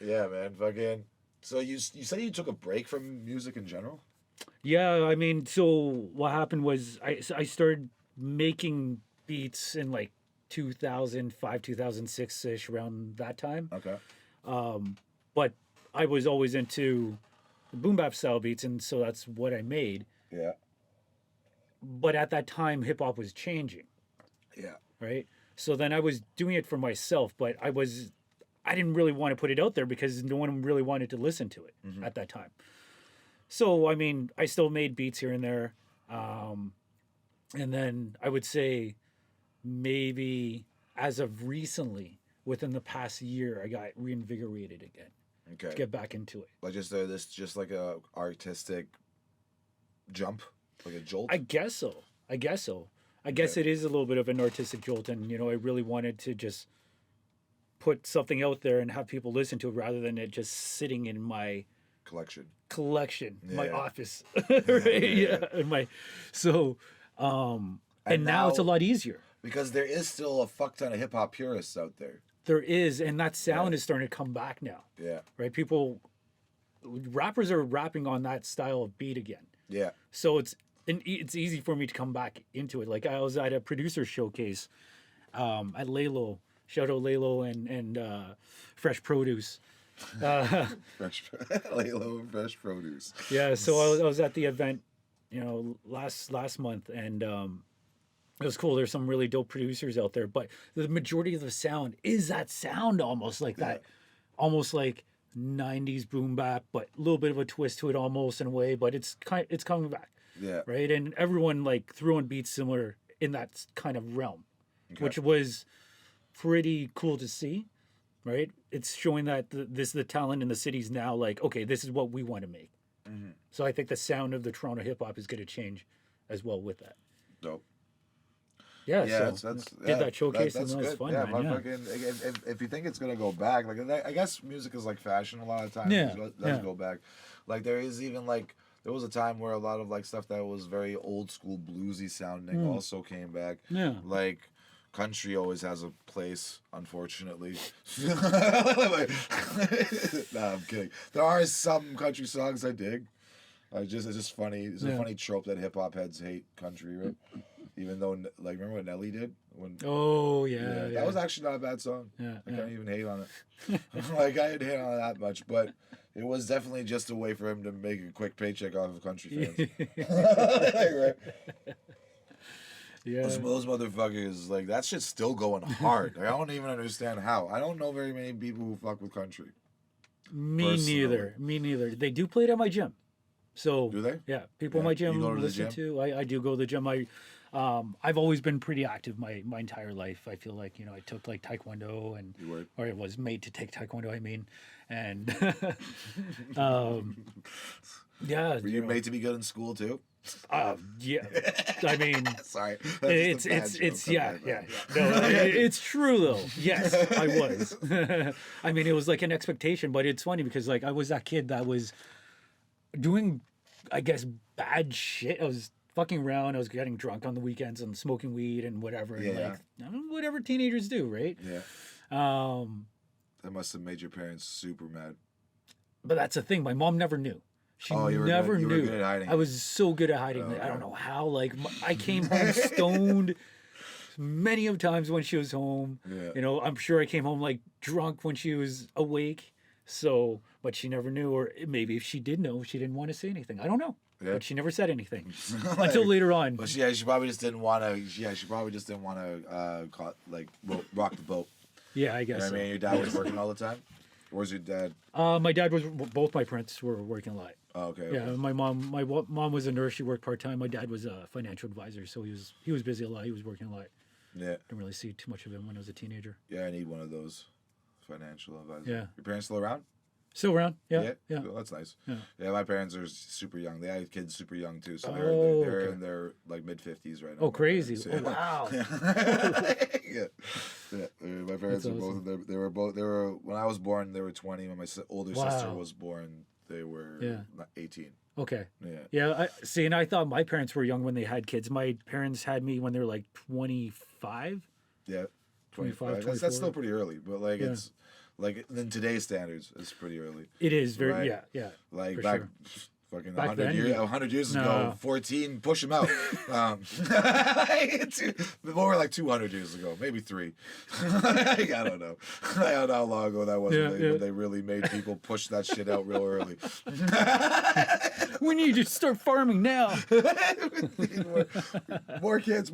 Yeah, man. Fucking. So you said you took a break from music in general? Yeah, I mean, so what happened was I started making beats in like 2005, 2006 ish, around that time. Okay. But I was always into boom bap style beats, and so that's what I made. Yeah. But at that time, hip hop was changing, Yeah. right? So then I was doing it for myself, but I didn't really want to put it out there because no one really wanted to listen to it at that time. So I mean, I still made beats here and there, and then I would say maybe as of recently, within the past year, I got reinvigorated again Okay. to get back into it. Like just like a artistic jump, like a jolt. I guess so. I guess Okay. it is a little bit of an artistic jolt, and I really wanted to just put something out there and have people listen to it rather than it just sitting in my collection, my Yeah. office, right? Yeah, in my so, and now it's a now- lot easier. Because there is still a fuck ton of hip hop purists out there. There is, and that sound Yeah. is starting to come back now, Yeah. right? Rappers are rapping on that style of beat again. Yeah. So it's easy for me to come back into it. Like I was at a producer showcase at Lalo. Shout out Lalo and Fresh Produce. Fresh Lalo and fresh produce. Yeah, so I was at the event, last month, and it was cool. There's some really dope producers out there, but the majority of the sound is that sound almost like that, almost like 90s boom bap, but a little bit of a twist to it almost in a way, but it's coming back. Yeah. Right? And everyone like threw on beats similar in that kind of realm, Okay. which was pretty cool to see. Right? It's showing that the talent in the cities now, like, okay, this is what we want to make. Mm-hmm. So I think the sound of the Toronto hip hop is going to change as well with that. Dope. Yeah, Yeah, so that's did that showcase that's and that was good. fun, Yeah, man. but Yeah. fucking, if you think it's gonna go back, like I guess music is like fashion a lot of times. Yeah, It does yeah. go back. Like there is even like there was a time where a lot of like stuff that was very old school bluesy sounding also came back. Yeah. Like country always has a place, unfortunately. Nah, I'm kidding. There are some country songs I dig. It's just funny. It's a Yeah. funny trope that hip hop heads hate country, right? Even though, like, remember what Nelly did? When Oh yeah, that was actually not a bad song. Yeah, I yeah. can't even hate on it. Like I didn't hate on it that much, but it was definitely just a way for him to make a quick paycheck off of country fans. Right? yeah. Those motherfuckers, like that shit's still going hard. Like, I don't even understand how. I don't know very many people who fuck with country. Me neither. Me neither. They do play it at my gym. So Do they? Yeah, people Yeah. in my You gym go to the listen gym? to. I do go to the gym. I've always been pretty active my entire life. I feel like I took like Taekwondo and You would? or I was made to take Taekwondo. I mean, and yeah, Were you made to be good in school too? yeah. I mean, Sorry. it's yeah. No, it's true though. Yes, I was. I mean, it was like an expectation, but it's funny because like I was that kid that was doing, I guess, bad shit. I was fucking around. I was getting drunk on the weekends and smoking weed and whatever. And Yeah. like whatever teenagers do, right? Yeah. Um, That must have made your parents super mad. but that's the thing. My mom never knew. She Oh, you were never good- you were knew. good at hiding I it. was so good at hiding it. I don't know how. Like I came home stoned many of times when she was home. Yeah. I'm sure I came home like drunk when she was awake. So, but she never knew, or maybe if she did know, she didn't want to say anything. I don't know. Yeah. But she never said anything until later on. But she probably just didn't want to. Yeah, she probably just didn't want to rock the boat. Yeah, I You know guess. what I mean, your dad was working all the time. Where's your dad? My dad was. Both my parents were working a lot. Oh, okay. Yeah, my mom was a nurse. She worked part time. My dad was a financial advisor, so he was busy a lot. He was working a lot. Yeah. Didn't really see too much of him when I was a teenager. Yeah, I need one of those financial advisors. Yeah. Your parents still around? Still around? Yeah. Yeah. Cool, that's nice. Yeah. Yeah, my parents are super young. They had kids super young too, so Oh, they're okay. in their like mid-50s right now. Oh, my crazy! parents, Oh, wow. Yeah. Yeah. My parents That's are both. awesome. They were both. They were when I was born. They were 20. When my older sister Wow. was born, they were Yeah. 18. Okay. Yeah. Yeah. I see, and I thought my parents were young when they had kids. My parents had me when they were like 25, Yeah. 25, That's still 24. pretty early, but like Yeah. it's like in today's standards, it's pretty early. It is very Right. yeah. Like For back sure. fucking Back 100 then, years, yeah. 100 years No. ago, 14, push them out. More like 200 years ago, maybe 3. I don't know. I don't know how long ago that was when they really made people push that shit out real early. We need to start farming now. more kids.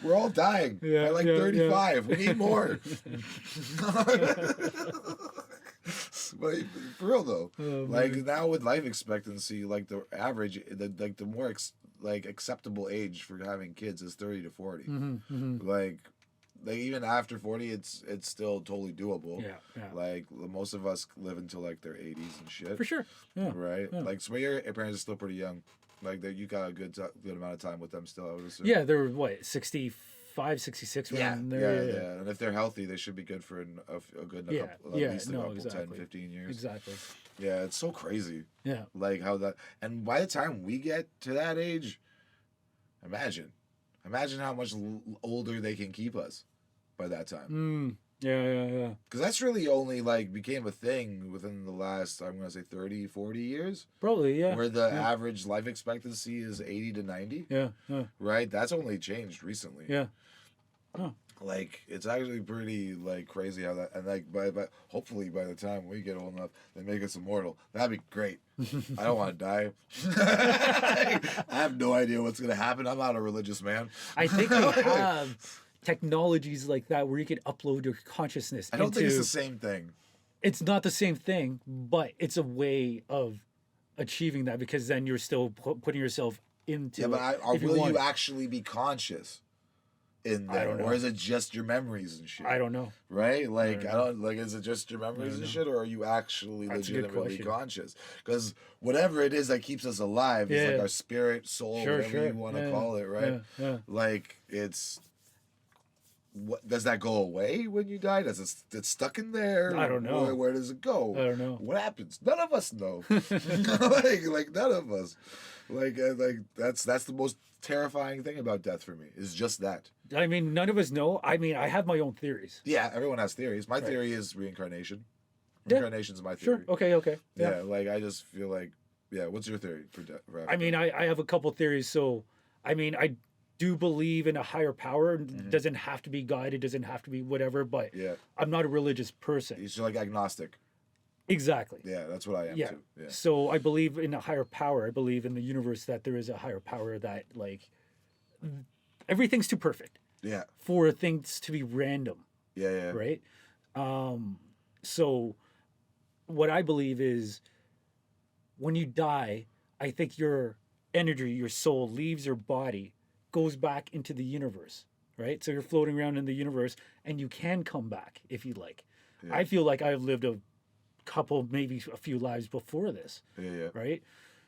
We're all dying. Yeah, By like yeah, 35. We need more. But for real though, like now with life expectancy, like the average, the more acceptable age for having kids is 30 to 40. Like even after 40, it's still totally doable. Yeah. Like most of us live until like their 80s and shit. For sure. Yeah. Right. Yeah. Like so your parents are still pretty young. Like you got a good amount of time with them still. I would assume. Yeah, they're what 65, 66 Yeah, around yeah, there. yeah. And if they're healthy, they should be good for a good couple, at least a couple, 10, 15 years. Exactly. Yeah, it's so crazy. Yeah. Like how that, and by the time we get to that age, imagine how much older they can keep us by that time. Yeah. Because that's really only like became a thing within the last, I'm going to say 30, 40 years. Probably, yeah. Where the average life expectancy is 80 to 90. Yeah. Right? That's only changed recently. Yeah. Oh. Like it's actually pretty like crazy how that, and like by hopefully by the time we get old enough they make us immortal. That'd be great. I don't want to die. I have no idea what's gonna happen. I'm not a religious man. I think we have technologies like that where you could upload your consciousness. I don't think it's the same thing. It's not the same thing, but it's a way of achieving that because then you're still putting yourself into. Yeah, but will you actually be conscious in there, I don't know. or is it just your memories and shit? I don't know. Right? Like I don't like. Is it just your memories and know. shit, or are you actually That's a good legitimately question. conscious? Because whatever it is that keeps us alive is like Yeah. our spirit, soul, Sure, whatever sure. you want to Yeah. call it, right? Yeah. Like it's. What does that go away when you die? Does it's stuck in there? I don't know. Where does it go? I don't know. What happens? None of us know. like none of us. Like that's the most terrifying thing about death for me is just that. I mean, none of us know. I mean, I have my own theories. Yeah, everyone has theories. My theory is reincarnation. Reincarnation's my theory. Sure. Okay. Yeah, like I just feel like, yeah. What's your theory for death? I mean, I have a couple theories. So, I mean, I do believe in a higher power. It doesn't have to be God. It doesn't have to be whatever. But Yeah. I'm not a religious person. You're like agnostic. Exactly. Yeah, that's what I am Yeah. too. Yeah. So I believe in a higher power. I believe in the universe that there is a higher power that like everything's too perfect Yeah. for things to be random, Yeah. right? So what I believe is when you die, I think your energy, your soul leaves your body, goes back into the universe, right? So you're floating around in the universe and you can come back if you like. Yeah. I feel like I've lived a couple, maybe a few lives before this, Yeah. right?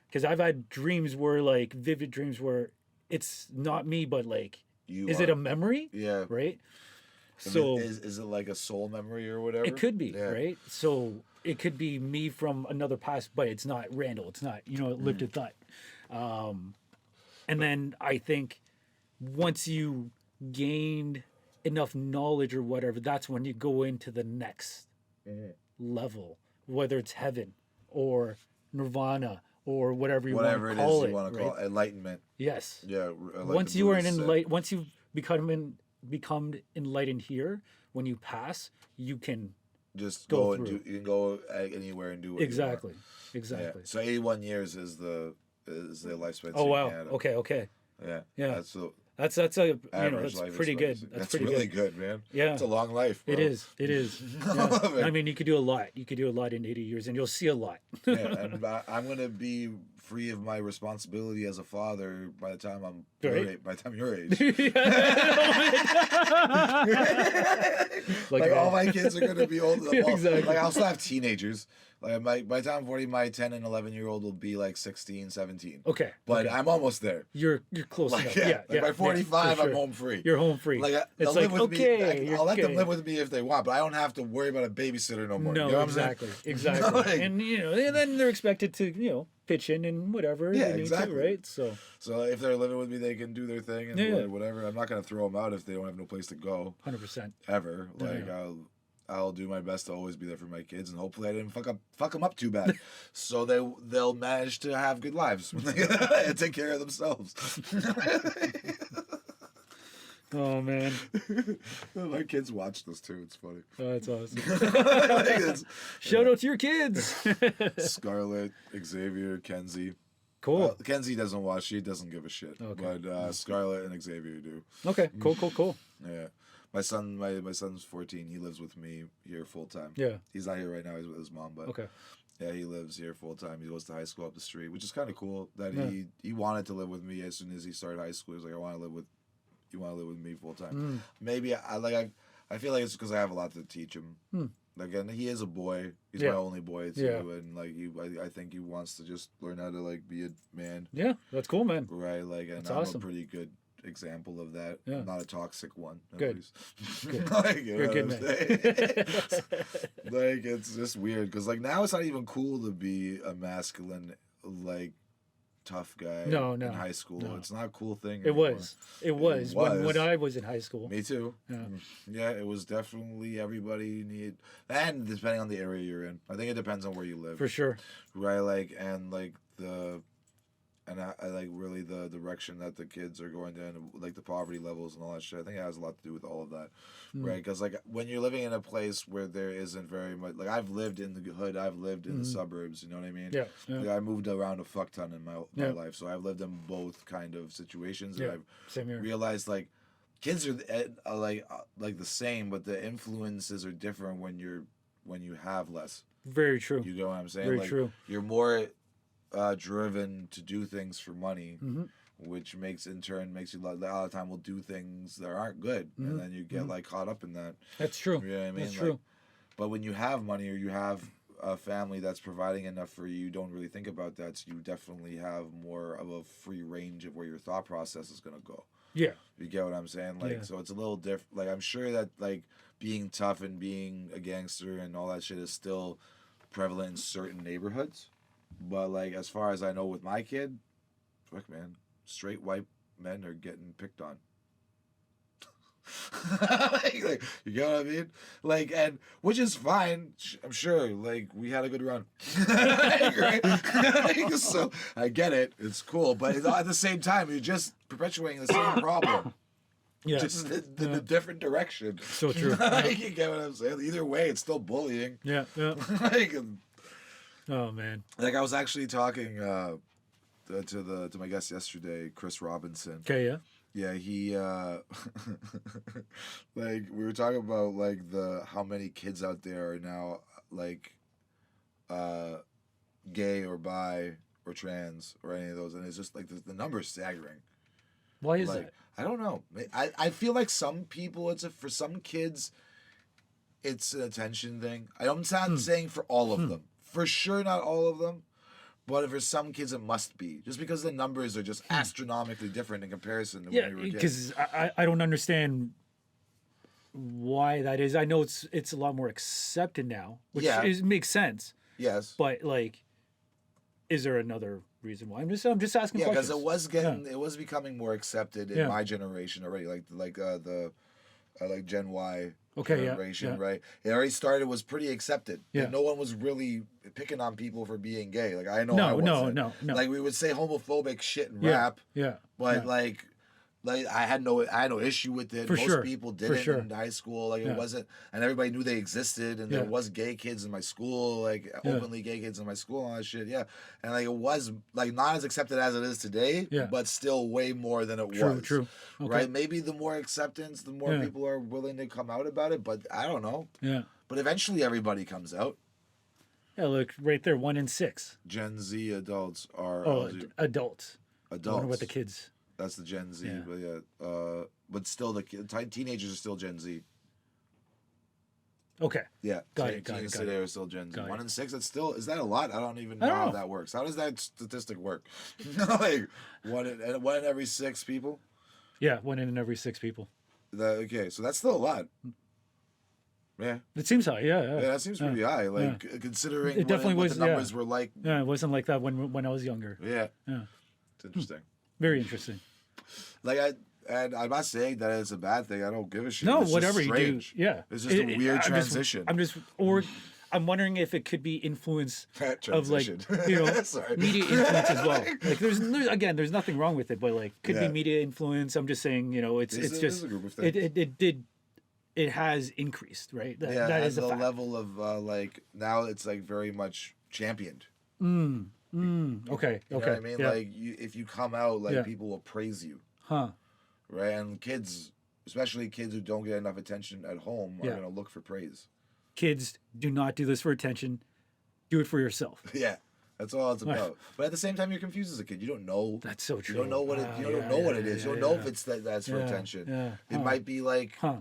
Because I've had dreams where like vivid dreams where it's not me, but like, is it a memory? Yeah. Right. So So is it like a soul memory or whatever? it could be, Yeah. right? So it could be me from another past, but it's not Randall. It's not, lived a thought. And then I think once you gained enough knowledge or whatever, that's when you go into the next level, whether it's heaven or nirvana or whatever you Whatever want it to is call you want to call right? it, enlightenment. Yes. Yeah. Like Once the you are Buddha said. once you've become enlightened here, when you pass, you can Just go go and through. you can go anywhere and do what exactly. you want. Exactly. Yeah. So 81 years is the lifespan. Oh wow. in Canada. Okay. Yeah. Yeah. That's the That's a average that's life pretty good. expectancy. That's That's pretty really good. good, man. Yeah. It's a long life. Bro. It is. Yeah. I mean, you could do a lot. You could do a lot in 80 years, and you'll see a lot. Yeah, and I'm gonna be free of my responsibility as a father by the time I'm Right. by the time your age. Like Like that. all my kids are gonna be old. Yeah, Well, exactly. Like I'll still have teenagers. Like by the time I'm 40, my 10 and 11-year-old will be like 16, 17. Okay. But okay. I'm almost there. You're close Like enough. yeah, by 45, for I'm sure. home free. You're home free. Like it's they'll like live with okay. me. I'll let them okay. live with me if they want, but I don't have to worry about a babysitter no more. No, You know what I'm saying? exactly. Like- And and then they're expected to pitch in and whatever Yeah, they need exactly. to, right? So So if they're living with me, they can do their thing and Yeah. whatever. I'm not gonna throw them out if they don't have no place to go 100%. ever. Like Yeah. I'll do my best to always be there for my kids, and hopefully I didn't fuck them up too bad, so they'll manage to have good lives and take care of themselves. Oh man, My kids watch this too. It's funny. oh, that's awesome. Like, Shout out to your kids. Scarlett, Xavier, Kenzie. Cool. Kenzie doesn't watch. She doesn't give a shit. Okay. But Scarlett and Xavier do. Okay. Cool. Yeah. My son's 14. He lives with me here full time. Yeah. He's not here right now. He's with his mom, but Okay. yeah, he lives here full time. He goes to high school up the street, which is kind of cool. That Yeah. he wanted to live with me as soon as he started high school. He was like, you want to live with me full time. Maybe I feel like it's because I have a lot to teach him. Like, and he is a boy. He's Yeah. my only boy too, Yeah. and like I think he wants to just learn how to like be a man, Yeah, that's cool, man. right? Like, and That's I'm awesome. a pretty good example of that. Yeah. I'm not a toxic one. At Good. least. Good. Like, you You're a know good what I'm man. saying? Like, it's just weird because like now it's not even cool to be a masculine like tough guy No, in no, high school. no. It's not a cool thing It anymore. was. It was when was. I was in high school. Me too. Yeah. Yeah, it was definitely everybody need, and depending on the area you're in, I think it depends on where you live, For sure. right? Like, and like I like really the direction that the kids are going to, and like the poverty levels and all that shit. I think it has a lot to do with all of that, right? Because like when you're living in a place where there isn't very much, like I've lived in the hood, I've lived in the suburbs. You know what I mean? Yeah. Like, Yeah. I moved around a fuck ton in my Yeah. life, so I've lived in both kind of situations, and Yeah. I've Same here. realized like kids are like the same, but the influences are different when you have less. Very true. You know what I'm saying? Very like, true. You're more driven to do things for money, Mm-hmm. which makes you a lot of the time will do things that aren't good, and then you get like caught up in that. That's true. You know what I mean? That's Like, true. but when you have money or you have a family that's providing enough for you, you don't really think about that. So you definitely have more of a free range of where your thought process is gonna go. Yeah. You get what I'm saying? Like, Yeah. so it's a little different. Like, I'm sure that like being tough and being a gangster and all that shit is still prevalent in certain neighborhoods. But like, as far as I know, with my kid, fuck man, straight white men are getting picked on. like, you get what I mean? Like, and which is fine. I'm sure. Like, we had a good run. Right? So I get it. It's cool, but at the same time, you're just perpetuating the same problem, Yeah. just in a different direction. So true. Like, you get what I'm saying? Either way, it's still bullying. Yeah. Yeah. like, Oh man. like I was actually talking to my guest yesterday, Chris Robinson. Okay. Yeah. Yeah, he like we were talking about like how many kids out there are now like gay or bi or trans or any of those, and it's just like the number is staggering. Why is Like, that? I don't know. I feel like some people for some kids it's an attention thing. I'm not saying for all of them. For sure not all of them. But for some kids, it must be. Just because the numbers are just astronomically different in comparison to Yeah, when we were kids. because I don't understand why that is. I know it's a lot more accepted now, which Yeah. makes sense. Yes. But like, is there another reason why? I'm just asking Yeah, because questions. it was becoming more accepted in Yeah. my generation already. Like Gen Y Okay, yeah, generation, yeah. right? It already started, was pretty accepted. Yeah. And no one was really picking on people for being gay. Like I know No, I wasn't. no. Like we would say homophobic shit in Yeah, rap, yeah, but yeah. like I had no issue with it. For Most sure, people for didn't sure. in high school. Like Yeah. it wasn't, and everybody knew they existed, and Yeah. there was gay kids in my school, like Yeah. openly gay kids in my school, and all that shit. Yeah, and like it was like not as accepted as it is today, Yeah. but still way more than it True, was. true. Okay. Right? Maybe the more acceptance, the more Yeah. people are willing to come out about it. But I don't know. Yeah. But eventually, everybody comes out. Yeah, look right there, 1 in 6. Gen Z adults are Oh, adults. I adults. wonder what the kids. That's the Gen Z, Yeah. but yeah, but still teenagers are still Gen Z. Okay. Yeah, Got it, got it, teens got today it. are still Gen Z. Got 1 it. in 6. That's still, is that a lot? I don't even I know don't how know. that works. How does that statistic work? Like one in every 6 people. Yeah, 1 in every 6 people. Okay, so that's still a lot. Yeah. It seems high. Yeah. Yeah, that seems pretty high. Like considering It definitely what was, the numbers were like. Yeah, it wasn't like that when I was younger. Yeah. Yeah. It's interesting. Very interesting. Like and I'm not saying that it's a bad thing. I don't give a shit. No, it's whatever just you do. strange. Yeah. It's just a weird transition. I'm wondering if it could be influence of like, Transition. Sorry. media influence as well. Like there's nothing wrong with it, but like could be media influence. I'm just saying, it's just a group of things. it has increased, right? Yeah, that and is a the fact. level of like now it's like very much championed. Okay. You Okay. know what I mean? Yeah. Like if you come out, like Yeah. people will praise you, Huh. right? And kids, especially kids who don't get enough attention at home, are Yeah. gonna look for praise. Kids, do not do this for attention. Do it for yourself. Yeah, that's all it's about. But at the same time, you're confused as a kid. You don't know. That's so true. You don't know what it. You don't know what it is. You don't know if it's that's for Yeah, attention. yeah. It might be like Huh.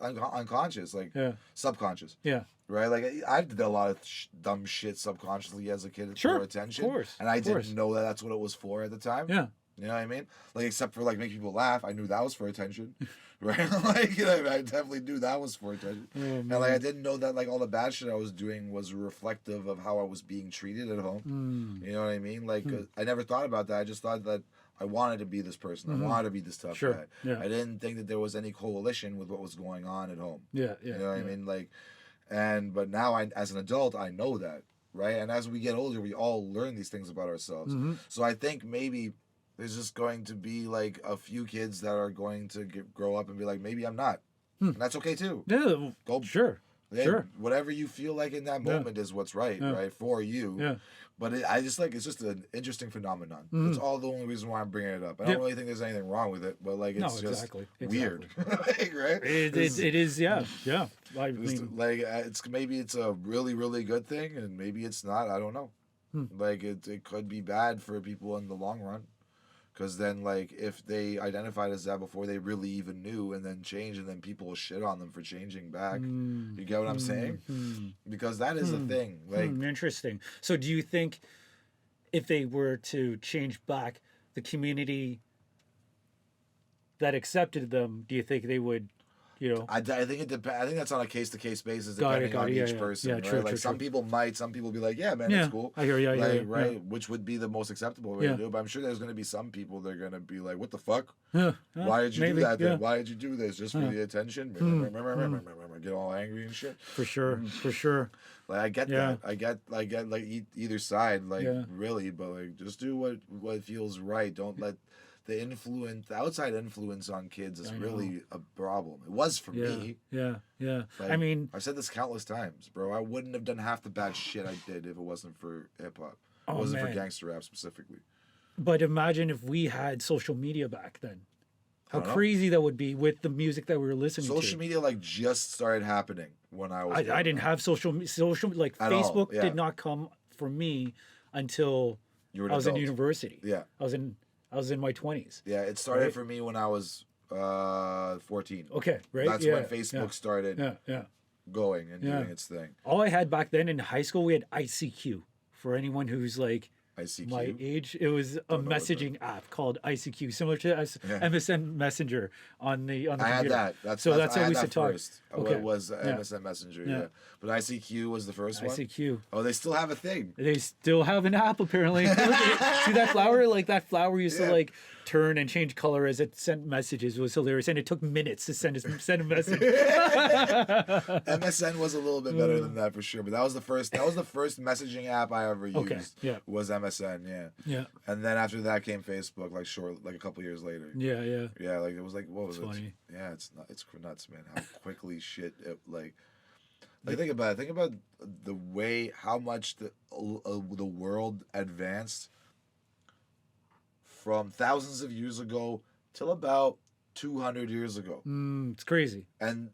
unconscious, like Yeah. subconscious. Yeah. Right, like I did a lot of dumb shit subconsciously as a kid Sure, for attention, of course, and I of course. didn't know that that's what it was for at the time. Yeah. You know what I mean? Like except for like make people laugh, I knew that was for attention, right? Like I definitely knew that was for attention, and like I didn't know that like all the bad shit I was doing was reflective of how I was being treated at home. You know what I mean? Like I never thought about that. I just thought that I wanted to be this person. I wanted to be this tough Sure, guy. yeah. I didn't think that there was any coalition with what was going on at home. Yeah. Yeah. You know what I mean? Like, but now as an adult, I know that, right? And as we get older, we all learn these things about ourselves. So I think maybe there's just going to be like a few kids that are going to grow up and be like, maybe I'm not. And that's okay too. Yeah. Go, Sure. yeah, Sure. whatever you feel like in that moment is what's right, right? For you. Yeah. But I just like, it's just an interesting phenomenon. That's all the only reason why I'm bringing it up. I don't really think there's anything wrong with it, but like, it's No, just exactly. weird. Like, right? It is. Yeah. Yeah. I It's mean, like maybe it's a really really good thing and maybe it's not. I don't know. Like it could be bad for people in the long run, because then like if they identified as that before they really even knew and then change and then people will shit on them for changing back. You get what I'm saying? Because that is a thing. Like interesting. So, do you think if they were to change back, the community that accepted them, do you think they would, I think it depends. I think that's on a case to case basis Got it, depending got on it. Yeah, each yeah. person. Yeah, right? true, Like true, some true. people might, some people be like, yeah, man, Yeah, it's cool. I hear you, Like, yeah. right, which would be the most acceptable way Yeah. to do it. But I'm sure there's going to be some people that are going to be like, what the fuck? Yeah. Why did you Maybe, do that then? yeah. Why did you do this? Just for the attention? Get all angry and shit. For sure. For sure. Like I get Yeah. that. I get like either side, like Yeah. really, but like just do what feels right. Don't let the outside influence on kids is really a problem. It was for Yeah. me. Yeah. Yeah. Like, I mean, I've said this countless times, bro. I wouldn't have done half the bad shit I did if it wasn't for hip hop. It Oh, wasn't for man. gangster rap specifically. but imagine if we had social media back then. How I don't know. crazy that would be with the music that we were listening Social to. media like just started happening when I was. I didn't have social like At all, Facebook yeah. did not come for me until You were an I was in adult. university. Yeah, I was in my 20s. yeah. It started Right. for me when I was 14. Okay, right? That's yeah, when Facebook started yeah. going and Yeah. doing its thing. All I had back then in high school, we had ICQ. For anyone who's like ICQ. my age, it was a messaging app called ICQ, similar to MSN Messenger on the I computer. had that. That's I what we used to said talk. first. Okay. It was Yeah. MSN Messenger, Yeah. yeah. But ICQ was the first one. ICQ. Oh, they still have a thing. They still have an app apparently. See that flower? Like that flower used to like turn and change color as it sent messages. It was hilarious, and it took minutes to send a message. MSN was a little bit better than that for sure, but that was the first messaging app I ever used. Okay, yeah. Was MSN, yeah. Yeah, And then after that came Facebook, like a couple years later. yeah. Yeah, like it was like what was It's it? funny. Yeah, it's nuts, man. How quickly shit like think about it. Think about the way how much the world advanced from thousands of years ago till about 200 years ago, It's crazy. and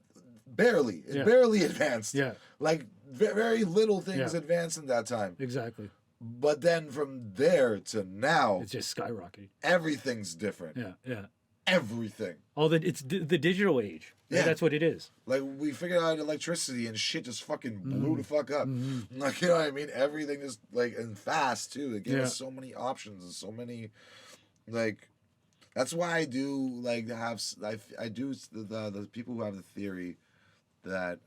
it Yeah. barely advanced. Yeah, Like very little things Yeah. advanced in that time. exactly. But then from there to now, It's just skyrocketing. everything's different. Yeah. Everything. It's the digital age. Right? Yeah. That's what it is. Like we figured out electricity and shit just fucking blew the fuck up. Mm-hmm. Like you know what I mean? Everything is like and fast too. It gave Yeah. us so many options and so many like. That's why I do like have I do the people who have the theory that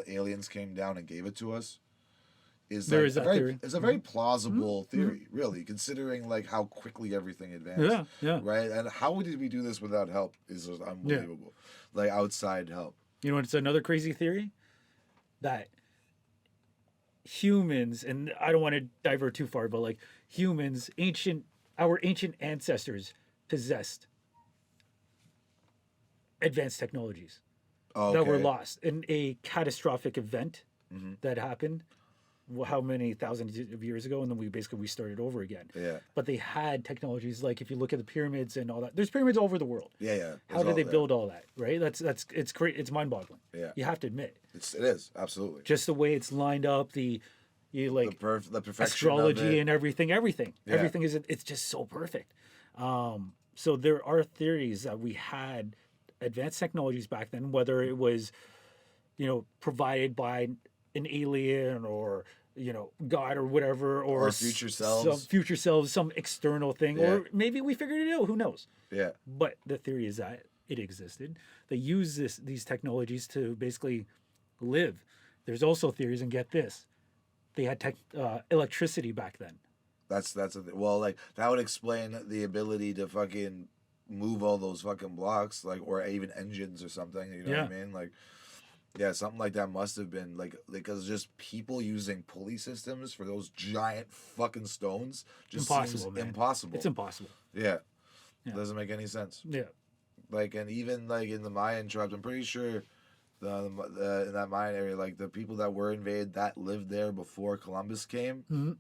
aliens came down and gave it to us is There like is that theory. it's a very plausible theory, really, considering like how quickly everything advanced. Yeah. Right, and how did we do this without help is just unbelievable. Like outside help. You know, it's another crazy theory that humans, and I don't want to divert too far, but like humans, our ancient ancestors possessed advanced technologies that were Okay. lost in a catastrophic event that happened. How many thousands of years ago, and then we started over again. Yeah. But they had technologies like, if you look at the pyramids and all that, there's pyramids all over the world. Yeah. How did they build all that? Right? It's great. It's mind boggling. Yeah. You have to admit, It is absolutely just the way it's lined up, the perfection astrology of it. and everything Yeah. it's just so perfect. So there are theories that we had advanced technologies back then, whether it was, provided by an alien or God or whatever, or future selves. some external thing, or maybe we figured it out. Who knows? Yeah. But the theory is that it existed. They use these technologies to basically live. There's also theories, and get this, they had electricity back then. Well, like that would explain the ability to fucking move all those fucking blocks, like, or even engines or something. You know what I mean? Like, yeah, something like that must have been like because just people using pulley systems for those giant fucking stones just Impossible, seems man. impossible. It's impossible. Yeah. Yeah. Doesn't make any sense. Yeah. Like, and even like in the Mayan tribes, I'm pretty sure in that Mayan area, like the people that were invaded that lived there before Columbus came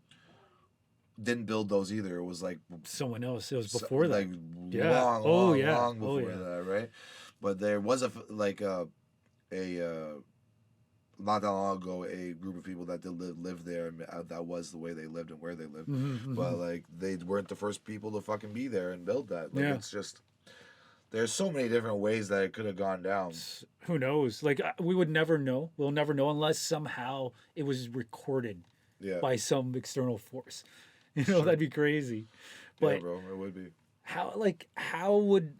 didn't build those either. It was like Someone else. It was before that. like Yeah. long before Oh, yeah. that, right? But there was a not that long ago, a group of people that did live there, and that was the way they lived and where they lived. But like they weren't the first people to fucking be there and build that. Like, it's just there's so many different ways that it could have gone down. Who knows? Like we would never know. We'll never know unless somehow it was recorded by some external force. That'd be crazy. But yeah, bro, it would be. How would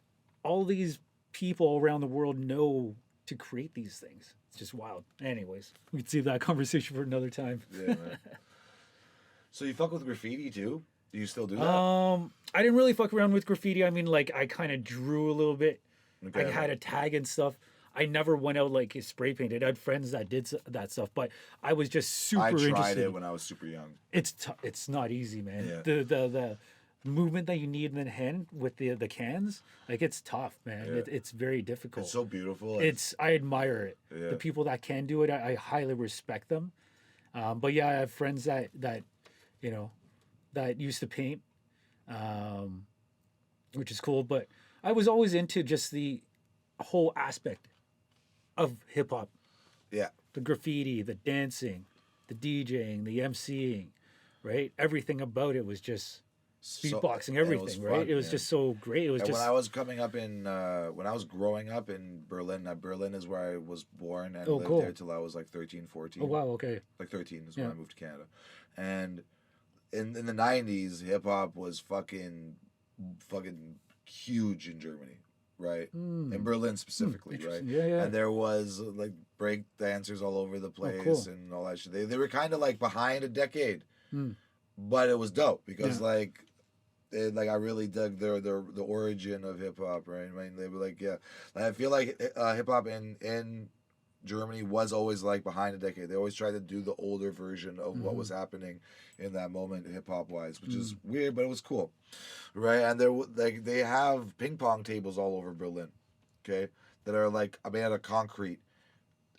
all these people around the world know to create these things? It's just wild. Anyways, we could save that conversation for another time. Yeah, man. So you fuck with graffiti too? Do you still do that? I didn't really fuck around with graffiti. I mean, like, I kind of drew a little bit. Okay. I had a tag and stuff. I never went out like spray painted. I had friends that did that stuff, but I was just super I tried interested. it when I was super young. It's not easy, man. Yeah. The movement that you need in the hand with the cans, like, it's tough, man. Yeah. It's very difficult. It's so beautiful. I admire it. Yeah. The people that can do it, I highly respect them. But yeah, I have friends that that used to paint, which is cool. But I was always into just the whole aspect of hip hop. Yeah. The graffiti, the dancing, the DJing, the MCing, right? Everything about it was just beatboxing, everything, right? Fun, it was just so great. It was and just when I was coming up when I was growing up in Berlin, Berlin is where I was born and lived cool. there till I was like 13, 14. oh wow, okay, Like 13 is when I moved to Canada. And in the 90s, hip hop was fucking huge in Germany, right? In Berlin specifically, right? Yeah. And there was like break dancers all over the place cool. and all that shit. They were kind of like behind a decade, but it was dope because like I really dug the origin of hip hop, right? I mean, they were like, I feel like hip hop in Germany was always like behind a decade. They always tried to do the older version of what was happening in that moment, hip hop wise, which is weird, but it was cool, right? And they have ping pong tables all over Berlin, okay, that are like made out of concrete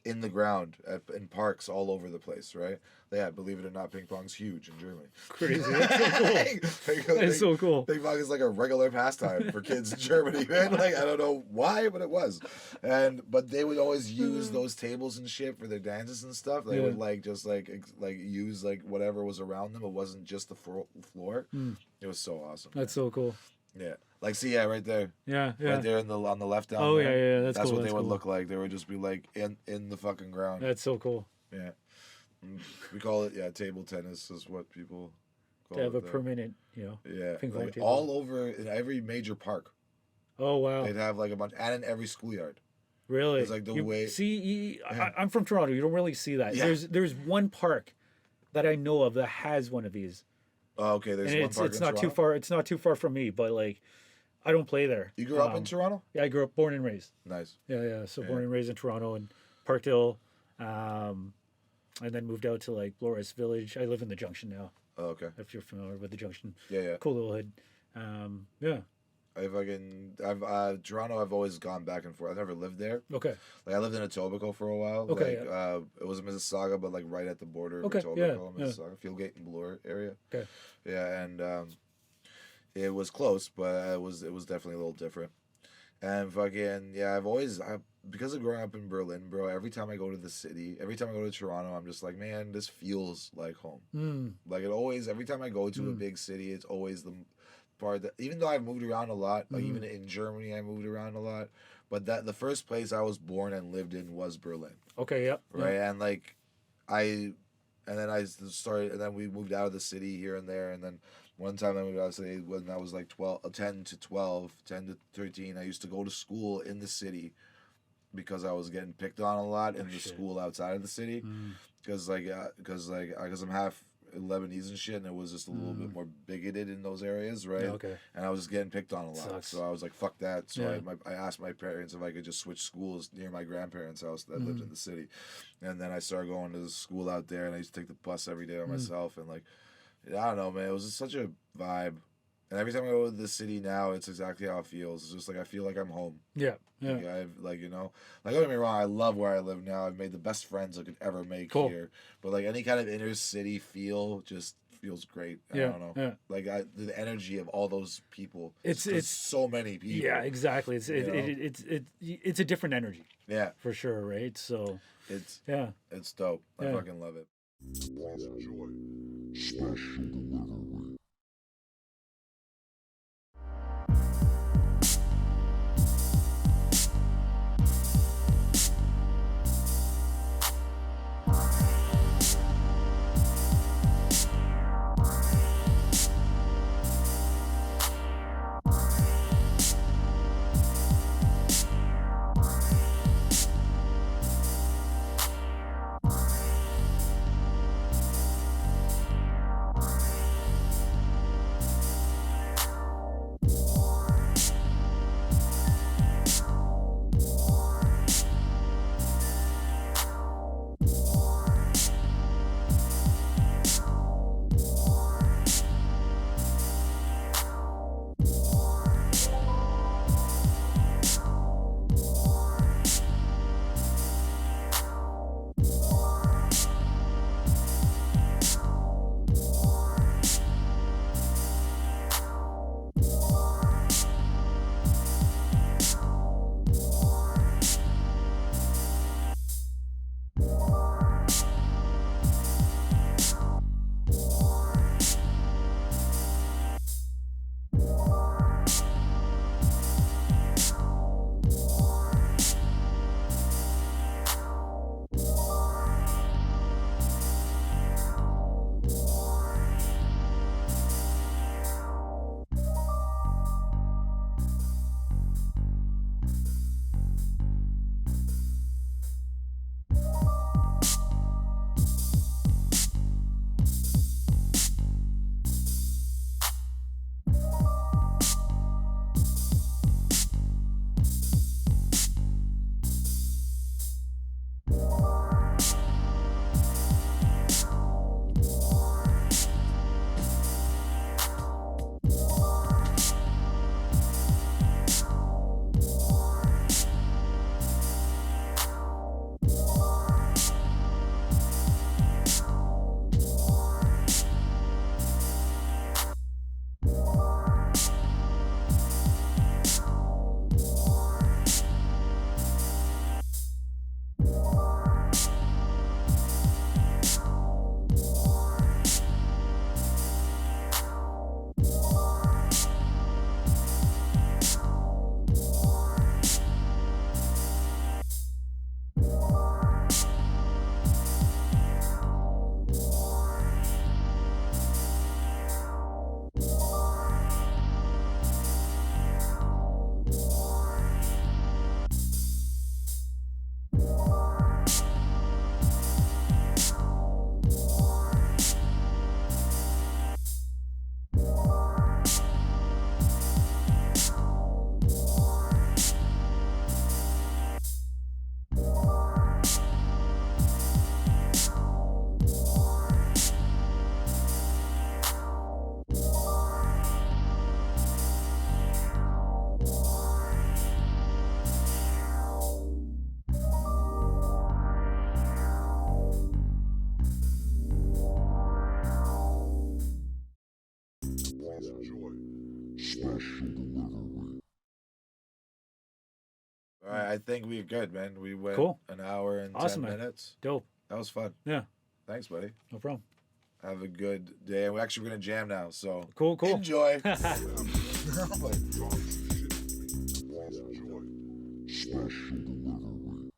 in the ground in parks all over the place, right? Yeah, believe it or not, ping pong's huge in Germany. crazy. That's so cool. That's so cool. Ping pong is like a regular pastime for kids in Germany, man. Like, I don't know why, but it was. But they would always use those tables and shit for their dances and stuff. They would just use like whatever was around them. It wasn't just the floor. It was so awesome. That's so cool. Yeah. Like, see, right there. Yeah. Right there on the left down Oh, there. yeah. That's cool. what they That's would cool. look like. They would just be like in the fucking ground. That's so cool. Yeah. We call it, table tennis is what people call To have it a there. permanent, ping pong like table. all over in every major park. Oh wow. They'd have like a bunch, and in every schoolyard. Really? It's like the way. See, Yeah. I'm from Toronto. You don't really see that. Yeah. There's one park that I know of that has one of these, Oh, okay, there's and one park it's in not too Toronto. far. It's not too far from me, but like, I don't play there. You grew up in Toronto? Yeah, I grew up, born and raised. Nice. Yeah. So Yeah. born and raised in Toronto and Parkdale, and then moved out to like Loris Village. I live in the Junction now. Oh, okay. If you're familiar with the Junction, Yeah. cool little hood. Yeah. Toronto. I've always gone back and forth. I've never lived there. Okay. Like I lived in Etobicoke for a while. Okay, Like it was Mississauga, but like right at the border of Okay, Etobicoke, yeah. Mississauga, Fieldgate and Bloor area. Okay. Yeah, and it was close, but it was definitely a little different. And fucking yeah, because of growing up in Berlin, bro. Every time I go to the city, every time I go to Toronto, I'm just like, man, this feels like home. Mm. Like it always, every time I go to a big city, it's always the part that, even though I've moved around a lot, like even in Germany, I moved around a lot, but that the first place I was born and lived in was Berlin, Okay. Yep. right? And like and then I started, and then we moved out of the city here and there, and then one time I moved out of the city when I was like 10 to 12, 10 to 13. I used to go to school in the city because I was getting picked on a lot in the shit. school outside of the city, because I'm half Lebanese and shit, and it was just a little bit more bigoted in those areas, right? Yeah, okay. And I was just getting picked on a lot, Sucks. so I was like, "Fuck that!" So Yeah. I asked my parents if I could just switch schools near my grandparents' house that lived in the city, and then I started going to the school out there, and I used to take the bus every day by myself, and like, I don't know, man, it was just such a vibe. And every time I go to the city now, it's exactly how it feels. It's just like I feel like I'm home. Yeah. Like I've like don't get me wrong, I love where I live now. I've made the best friends I could ever make Cool. here. But like any kind of inner city feel just feels great. I don't know. Yeah. Like the energy of all those people. It's so many people. Yeah, exactly. It's You know? it's a different energy Yeah. for sure, right? So It's yeah. dope. I Yeah. fucking love it. Positive joy. Special delivery. All right, I think we're good, man. We went Cool. an hour and Awesome, 10 man. minutes. Dope. That was fun. Yeah. Thanks, buddy. No problem. Have a good day. And we're actually going to jam now, so Cool. enjoy. Special delivery.